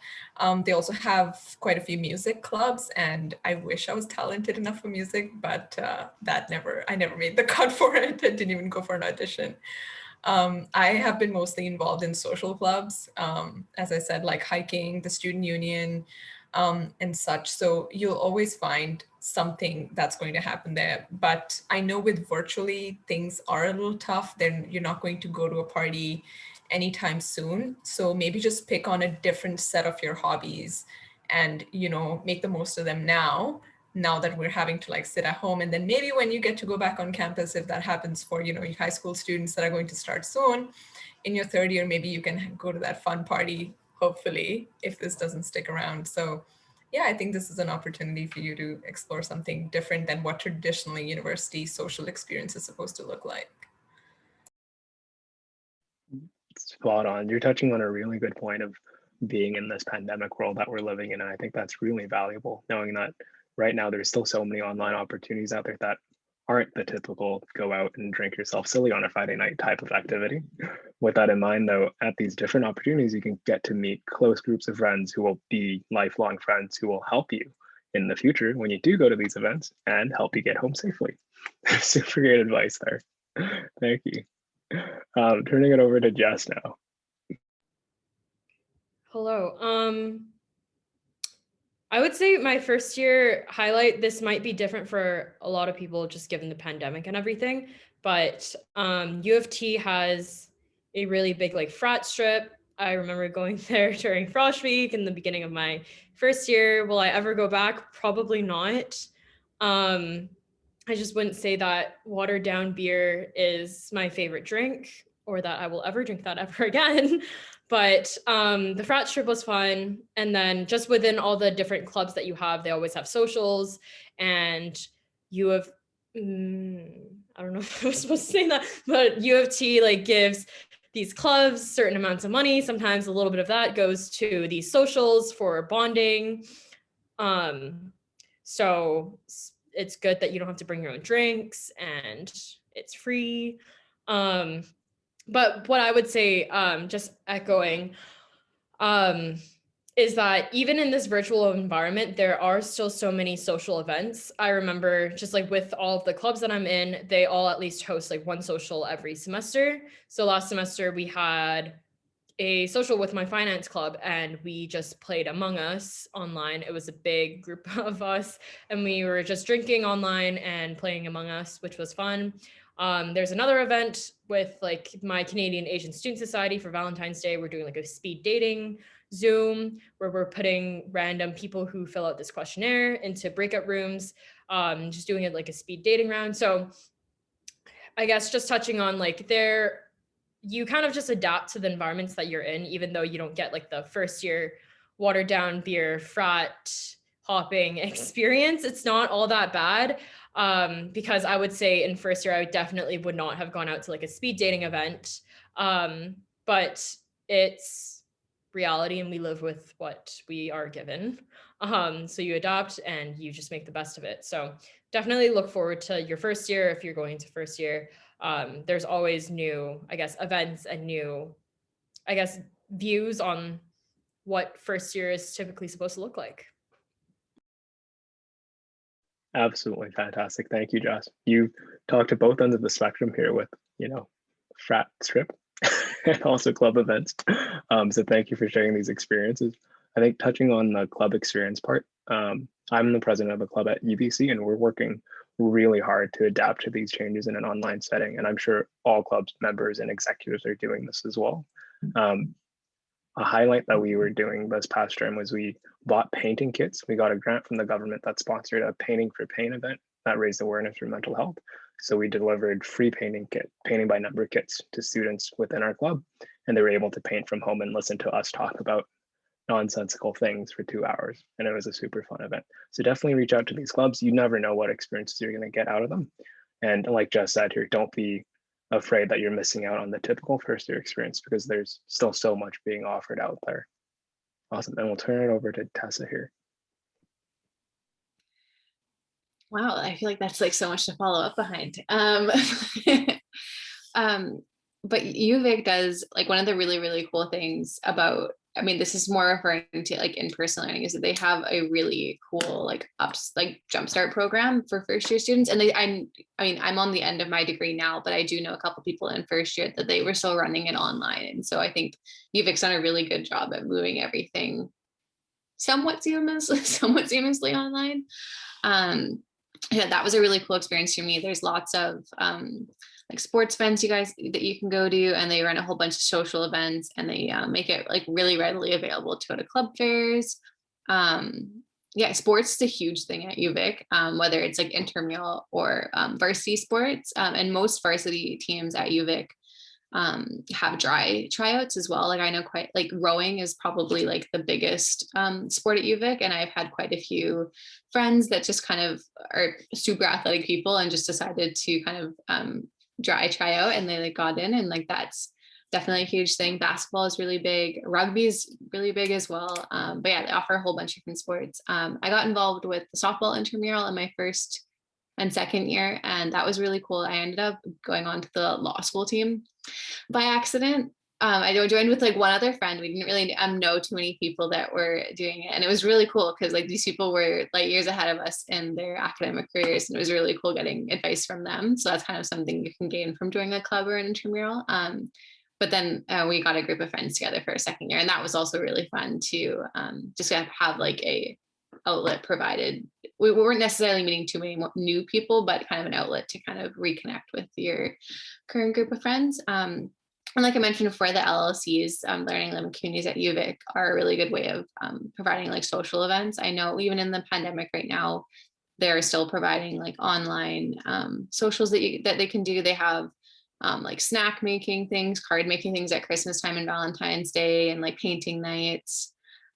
They also have quite a few music clubs, and I wish I was talented enough for music, but I never made the cut for it. I didn't even go for an audition. I have been mostly involved in social clubs, as I said, like hiking, the student union, and such. So you'll always find something that's going to happen there. But I know with virtually, things are a little tough. Then you're not going to go to a party anytime soon. So maybe just pick on a different set of your hobbies and, make the most of them now that we're having to like sit at home. And then maybe when you get to go back on campus, if that happens for, your high school students that are going to start soon in your third year, maybe you can go to that fun party, hopefully, if this doesn't stick around. So yeah, I think this is an opportunity for you to explore something different than what traditionally university social experience is supposed to look like. Spot on. You're touching on a really good point of being in this pandemic world that we're living in. And I think that's really valuable, knowing that right now there's still so many online opportunities out there that aren't the typical go out and drink yourself silly on a Friday night type of activity. With that in mind, though, at these different opportunities, you can get to meet close groups of friends who will be lifelong friends who will help you in the future when you do go to these events and help you get home safely. Super great advice there. Thank you. Turning it over to Jess now. Hello. I would say my first year highlight, this might be different for a lot of people just given the pandemic and everything, but UofT has a really big like frat strip. I remember going there during Frost Week in the beginning of my first year. Will I ever go back? Probably not. I just wouldn't say that watered down beer is my favorite drink or that I will ever drink that ever again. But the frat strip was fun. And then just within all the different clubs that you have, they always have socials, and you have, I don't know if I was supposed to say that, but UofT like gives these clubs certain amounts of money. Sometimes a little bit of that goes to these socials for bonding. So it's good that you don't have to bring your own drinks and it's free. But what I would say, just echoing, is that even in this virtual environment, there are still so many social events. I remember just like with all of the clubs that I'm in, they all at least host like one social every semester. So last semester we had a social with my finance club and we just played Among Us online. It was a big group of us and we were just drinking online and playing Among Us, which was fun. There's another event with like my Canadian Asian Student Society for Valentine's Day. We're doing like a speed dating Zoom where we're putting random people who fill out this questionnaire into breakout rooms, just doing it like a speed dating round. So I guess just touching on like you kind of just adapt to the environments that you're in, even though you don't get like the first year watered down beer frat hopping experience. It's not all that bad. Because I would say in first year, I definitely would not have gone out to like a speed dating event. But it's reality and we live with what we are given. So you adapt and you just make the best of it. So definitely look forward to your first year if you're going to first year. There's always new, I guess, events and new, I guess, views on what first year is typically supposed to look like. Absolutely fantastic. Thank you, Jess. You talked to both ends of the spectrum here with, frat strip and also club events. So thank you for sharing these experiences. I think touching on the club experience part, I'm the president of a club at UBC, and we're working really hard to adapt to these changes in an online setting. And I'm sure all clubs members and executives are doing this as well. A highlight that we were doing this past term was we bought painting kits. We got a grant from the government that sponsored a Painting for Pain event that raised awareness for mental health. So we delivered free painting by number kits to students within our club, and they were able to paint from home and listen to us talk about nonsensical things for 2 hours. And it was a super fun event. So definitely reach out to these clubs. You never know what experiences you're going to get out of them. And like Jess said here, don't be afraid that you're missing out on the typical first year experience, because there's still so much being offered out there. Awesome. And we'll turn it over to Tessa here. Wow, I feel like that's like so much to follow up behind. But UVIC does, like, one of the really, really cool things about, I mean, this is more referring to like in-person learning, is that they have a really cool like jumpstart program for first year students. And I mean, I'm on the end of my degree now, but I do know a couple people in first year that they were still running it online. And so I think UVIC's done a really good job at moving everything somewhat seamlessly online. Yeah, that was a really cool experience for me. There's lots of like sports events that you can go to, and they run a whole bunch of social events, and they make it like really readily available to go to club fairs. Yeah, sports is a huge thing at UVic, whether it's like intramural or varsity sports, and most varsity teams at UVic have dry tryouts as well. Like I know quite, like rowing is probably like the biggest sport at UVic, and I've had quite a few friends that just kind of are super athletic people and just decided to kind of dry tryout, and they like got in, and like that's definitely a huge thing. Basketball is really big, rugby is really big as well. But yeah, they offer a whole bunch of different sports. I got involved with the softball intramural in my first and second year, and that was really cool. I ended up going on to the law school team by accident. I joined with like one other friend. We didn't really know too many people that were doing it, and it was really cool because like these people were like years ahead of us in their academic careers, and it was really cool getting advice from them. So that's kind of something you can gain from doing a club or an intramural. But then we got a group of friends together for a second year, and that was also really fun to just have like a outlet provided. We weren't necessarily meeting too many new people, but kind of an outlet to kind of reconnect with your current group of friends. And like I mentioned before, the LLCs, learning living communities at UVic, are a really good way of providing like social events. I know even in the pandemic right now, they're still providing like online socials that they can do. They have like snack making things, card making things at Christmas time and Valentine's Day, and like painting nights.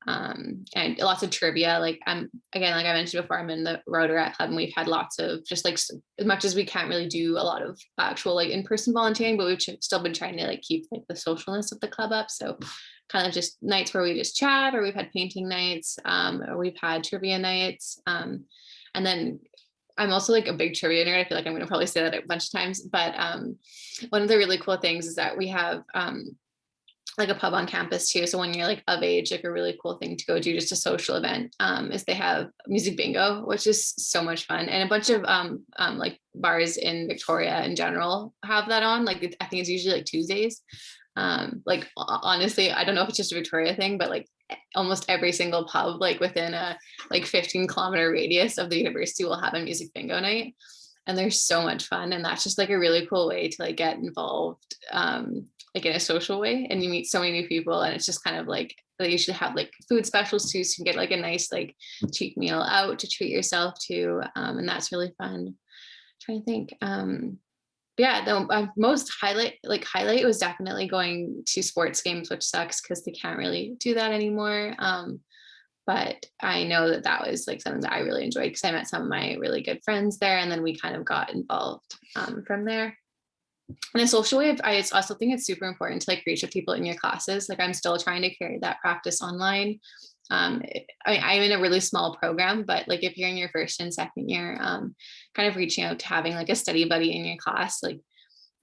And lots of trivia. Like again, like I mentioned before, I'm in the Rotaract Club, and we've had lots of just like, as much as we can't really do a lot of actual like in-person volunteering, but we've still been trying to like keep like the socialness of the club up. So kind of just nights where we just chat, or we've had painting nights, or we've had trivia nights. And then I'm also like a big trivia nerd. I feel like I'm going to probably say that a bunch of times, but one of the really cool things is that we have like a pub on campus too. So when you're like of age, like a really cool thing to go do, just a social event, is they have music bingo, which is so much fun. And a bunch of like bars in Victoria in general have that on. Like I think it's usually like Tuesdays. Like honestly, I don't know if it's just a Victoria thing, but like almost every single pub like within a like 15-kilometer radius of the university will have a music bingo night. And they're so much fun. And that's just like a really cool way to like get involved like in a social way, and you meet so many new people, and it's just kind of like they usually have like food specials too, so you can get like a nice like cheap meal out to treat yourself to, and that's really fun. I'm trying to think. Yeah, the most highlight was definitely going to sports games, which sucks because they can't really do that anymore. But I know that was like something that I really enjoyed, because I met some of my really good friends there, and then we kind of got involved from there. in a social way, I also think it's super important to like reach out to people in your classes. Like I'm still trying to carry that practice online. I mean, I'm in a really small program, but like if you're in your first and second year, kind of reaching out to having like a study buddy in your class, like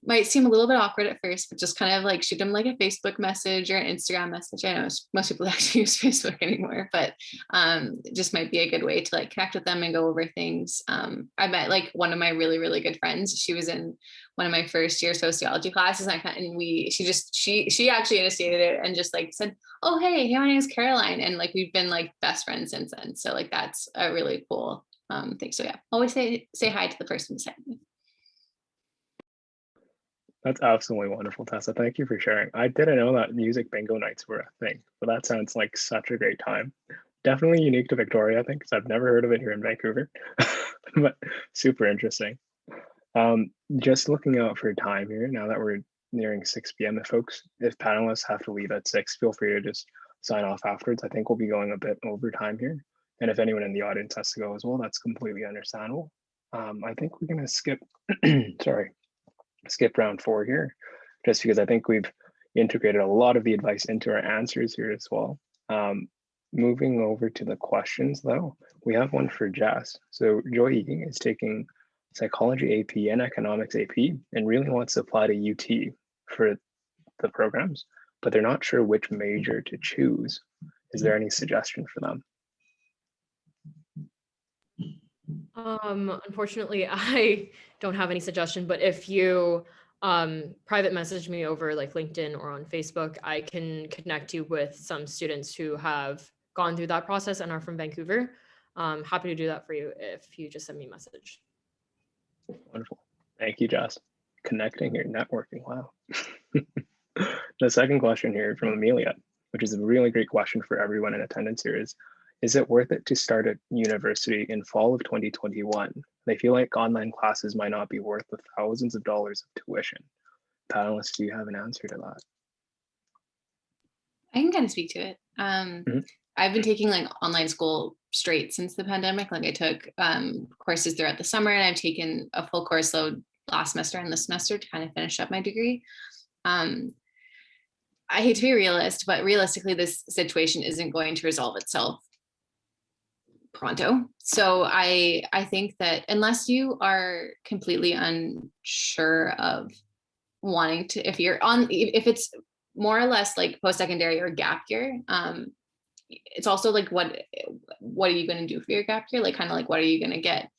might seem a little bit awkward at first, but just kind of like shoot them like a Facebook message or an Instagram message. I know most people actually use Facebook anymore, but it just might be a good way to like connect with them and go over things. I met like one of my really, really good friends. She was in one of my first year sociology classes, and she actually initiated it and just like said, oh, hey, my name is Caroline. And like, we've been like best friends since then. So like, that's a really cool thing. So yeah, always say hi to the person beside me. That's absolutely wonderful, Tessa. Thank you for sharing. I didn't know that music bingo nights were a thing, but that sounds like such a great time. Definitely unique to Victoria, I think, because I've never heard of it here in Vancouver, but super interesting. Just looking out for time here, now that we're nearing 6 p.m. If panelists have to leave at 6, feel free to just sign off afterwards. I think we'll be going a bit over time here. And if anyone in the audience has to go as well, that's completely understandable. I think we're gonna skip, skip round 4 here, just because I think we've integrated a lot of the advice into our answers here as well. Moving over to the questions though, we have one for Jess. So Joy Eating is taking Psychology AP and Economics AP and really wants to apply to UT for the programs, but they're not sure which major to choose. Is there any suggestion for them? Unfortunately, I don't have any suggestion, but if you private message me over like LinkedIn or on Facebook, I can connect you with some students who have gone through that process and are from Vancouver. Happy to do that for you if you just send me a message. Wonderful. Thank you, Jess. Connecting here, networking. Wow. The second question here from Amelia, which is a really great question for everyone in attendance here, is it worth it to start at university in fall of 2021? They feel like online classes might not be worth the thousands of dollars of tuition. Panelists, do you have an answer to that? I can kind of speak to it. I've been taking like online school straight since the pandemic. Like I took courses throughout the summer, and I've taken a full course load last semester and this semester to kind of finish up my degree. I hate to be a realist, but realistically, this situation isn't going to resolve itself pronto. So I think that unless you are completely unsure of wanting to, if it's more or less like post-secondary or gap year, it's also like what are you going to do for your gap year? Like kind of like what are you going to get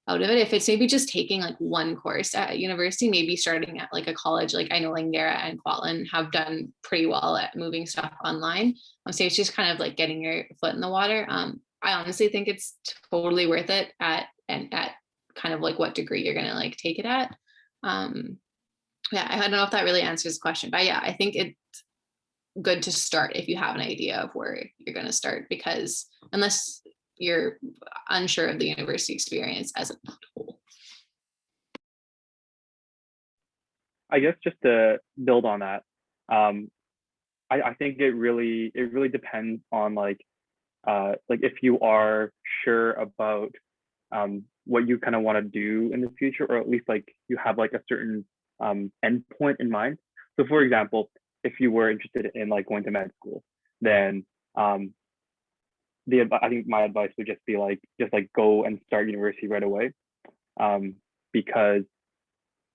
out of it? If it's maybe just taking like one course at university, maybe starting at like a college, like I know Langara and Kwantlen have done pretty well at moving stuff online. So it's just kind of like getting your foot in the water. I honestly think it's totally worth it at kind of like what degree you're gonna like take it at. Yeah, I don't know if that really answers the question, but yeah, I think it's good to start if you have an idea of where you're gonna start, because unless you're unsure of the university experience as a whole. I guess just to build on that, I think it really depends on like if you are sure about what you kind of want to do in the future, or at least like you have like a certain endpoint in mind. So for example, if you were interested in like going to med school, then I think my advice would just be like go and start university right away, because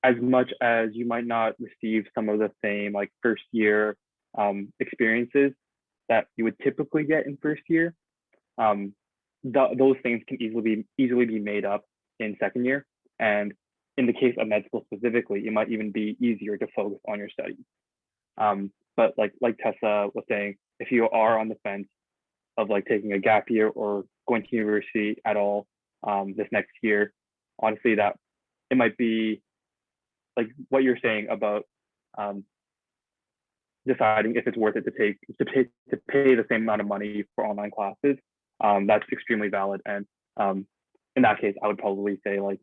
as much as you might not receive some of the same like first year experiences that you would typically get in first year, those things can easily be made up in second year. And in the case of med school specifically, it might even be easier to focus on your studies. But like Tessa was saying, if you are on the fence of like taking a gap year or going to university at all this next year, honestly, that it might be like what you're saying about deciding if it's worth it to pay the same amount of money for online classes. That's extremely valid. And in that case, I would probably say like,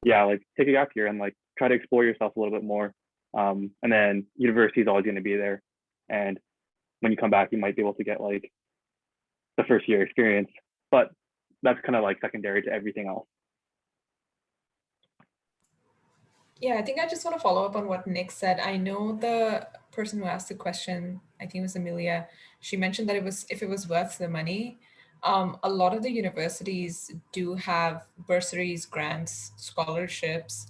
yeah, like take a gap year and like try to explore yourself a little bit more. And then university is always going to be there. And when you come back, you might be able to get like the first year experience, but that's kind of like secondary to everything else. Yeah, I think I just want to follow up on what Nick said. I know the person who asked the question, I think it was Amelia, she mentioned that if it was worth the money. A lot of the universities do have bursaries, grants, scholarships,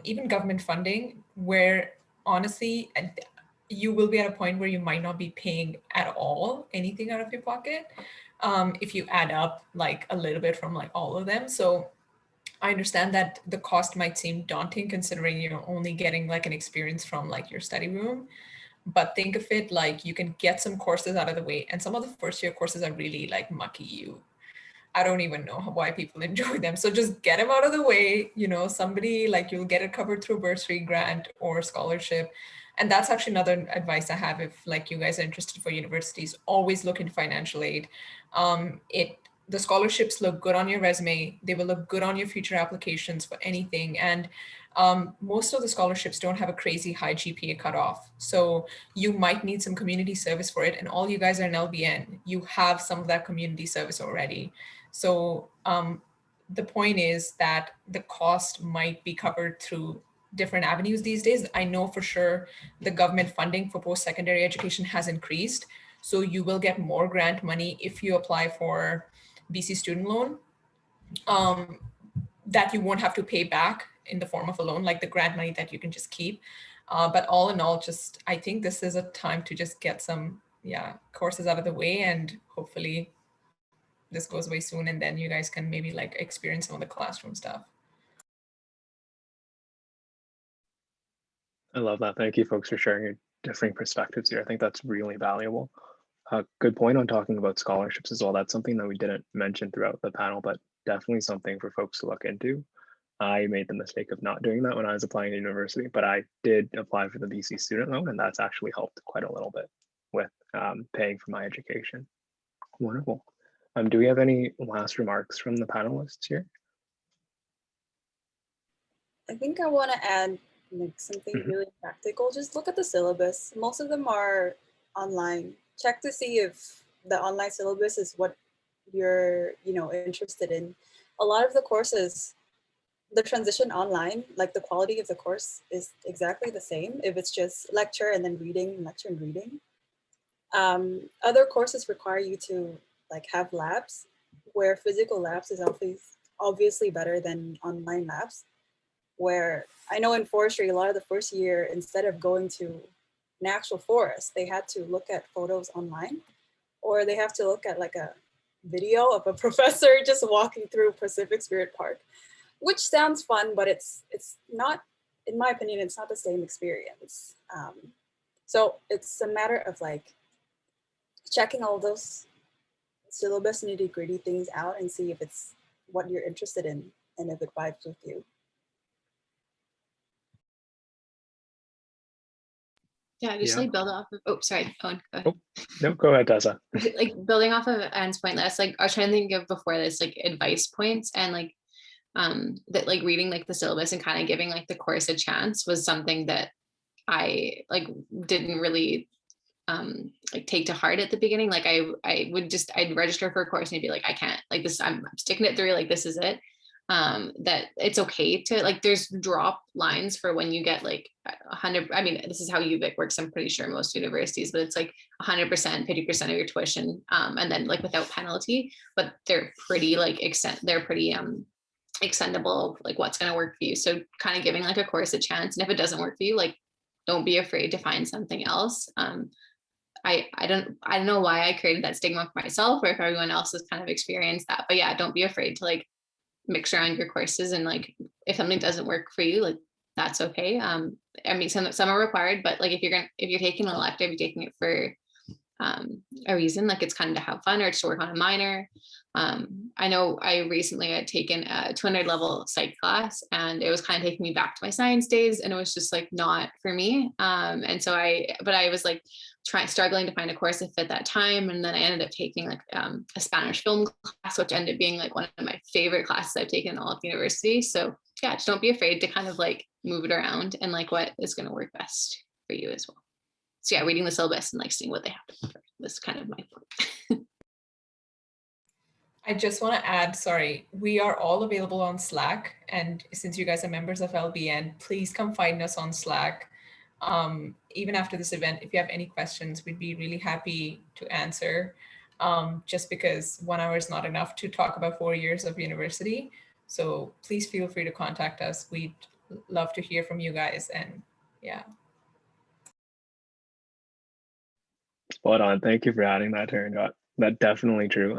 even government funding, where honestly, you will be at a point where you might not be paying at all anything out of your pocket, if you add up like a little bit from like all of them. So I understand that the cost might seem daunting considering you're only getting like an experience from like your study room, but think of it like you can get some courses out of the way, and some of the first year courses are really like mucky. I don't even know why people enjoy them. So just get them out of the way, somebody like you'll get it covered through bursary, grant, or scholarship. And that's actually another advice I have if like you guys are interested for universities, always look into financial aid. The scholarships look good on your resume. They will look good on your future applications for anything. And most of the scholarships don't have a crazy high GPA cutoff. So you might need some community service for it. And all you guys are in LBN, you have some of that community service already. So the point is that the cost might be covered through different avenues these days. I know for sure the government funding for post-secondary education has increased. So you will get more grant money if you apply for BC student loan, that you won't have to pay back in the form of a loan, like the grant money that you can just keep. But all in all, just I think this is a time to just get some courses out of the way, and hopefully this goes away soon, and then you guys can maybe like experience some of the classroom stuff. I love that. Thank you folks for sharing your differing perspectives here. I think that's really valuable. Good point on talking about scholarships as well. That's something that we didn't mention throughout the panel, but definitely something for folks to look into. I made the mistake of not doing that when I was applying to university, but I did apply for the BC student loan, and that's actually helped quite a little bit with paying for my education. Wonderful. Do we have any last remarks from the panelists here? I think I want to add like something really practical. Just look at the syllabus. Most of them are online. Check to see if the online syllabus is what you're interested in. A lot of the courses, the transition online, like the quality of the course is exactly the same if it's just lecture and then reading, lecture and reading. Other courses require you to like have labs, where physical labs is obviously better than online labs. Where I know in forestry, a lot of the first year, instead of going to an actual forest, they had to look at photos online, or they have to look at like a video of a professor just walking through Pacific Spirit Park, which sounds fun, but it's not, in my opinion, it's not the same experience. So it's a matter of like checking all those syllabus nitty-gritty things out and see if it's what you're interested in and if it vibes with you. Yeah, just like build off of, oh, sorry, Owen, go ahead. Oh, no, go ahead, Tessa. Like building off of Anne's point, that's like, I was trying to think of before this, like advice points, and like that like reading like the syllabus and kind of giving like the course a chance was something that I like didn't really like take to heart at the beginning. Like I'd register for a course and I'd be like, I can't, like this, I'm sticking it through, like this is it. That it's okay to like, there's drop lines for when you get like 100, I mean, this is how UVIC works, I'm pretty sure most universities, but it's like 100%, 50% of your tuition, and then like without penalty, but they're pretty like extendable, like what's going to work for you. So kind of giving like a course a chance, and if it doesn't work for you, like don't be afraid to find something else. I don't know why I created that stigma for myself, or if everyone else has kind of experienced that, but yeah, don't be afraid to like mix around your courses, and like if something doesn't work for you, like that's okay. I mean, some are required, but like if you're taking an elective, you're taking it for a reason, like it's kind of to have fun or to work on a minor. I know I recently had taken a 200 level psych class, and it was kind of taking me back to my science days, and it was just like not for me. And so I was like struggling to find a course that fit that time, and then I ended up taking like a Spanish film class, which ended up being like one of my favorite classes I've taken in all of university. So yeah, just don't be afraid to kind of like move it around and like what is going to work best for you as well. So yeah, reading the syllabus and like seeing what they have to offer was kind of my point. I just want to add, sorry, we are all available on Slack. And since you guys are members of LBN, please come find us on Slack. Even after this event, if you have any questions, we'd be really happy to answer. Just because 1 hour is not enough to talk about 4 years of university. So please feel free to contact us. We'd love to hear from you guys. And yeah. Spot on. Thank you for adding that, Taranjot. That's definitely true.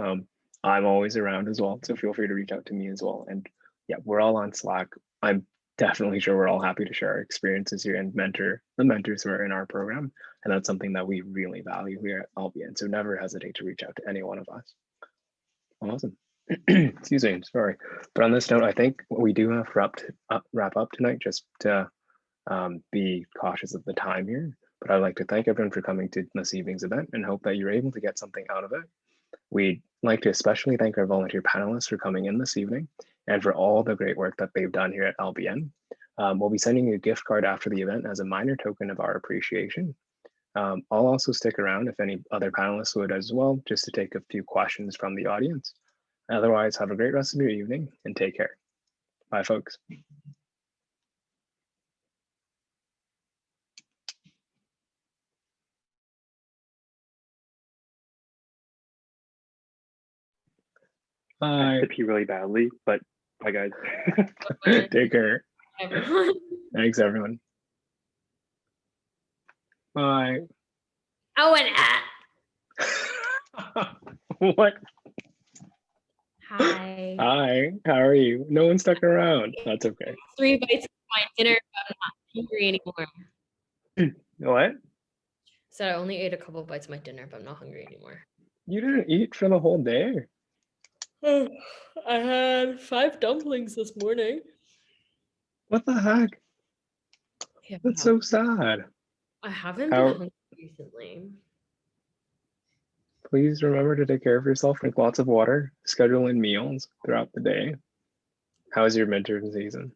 I'm always around as well, so feel free to reach out to me as well. And yeah, we're all on Slack. I'm definitely sure we're all happy to share our experiences here and mentor the mentors who are in our program. And that's something that we really value here at LBN. So never hesitate to reach out to any one of us. Awesome. Excuse me, sorry. But on this note, I think we do have to wrap up tonight, just to be cautious of the time here. But I'd like to thank everyone for coming to this evening's event and hope that you're able to get something out of it. We'd like to especially thank our volunteer panelists for coming in this evening and for all the great work that they've done here at LBN. We'll be sending you a gift card after the event as a minor token of our appreciation. I'll also stick around if any other panelists would as well, just to take a few questions from the audience. Otherwise, have a great rest of your evening and take care. Bye, folks. I Bye. have to pee really badly, but bye, guys. Take care. Everyone. Thanks, everyone. Bye. Owen. What? Hi. Hi, how are you? No one stuck around. That's okay. 3 bites of my dinner, but I'm not hungry anymore. What? So I only ate a couple of bites of my dinner, but I'm not hungry anymore. You didn't eat for the whole day? I had 5 dumplings this morning. What the heck? Yeah, That's so sad. I haven't How- been hungry recently. Please remember to take care of yourself, drink lots of water, schedule in meals throughout the day. How's your midterm season?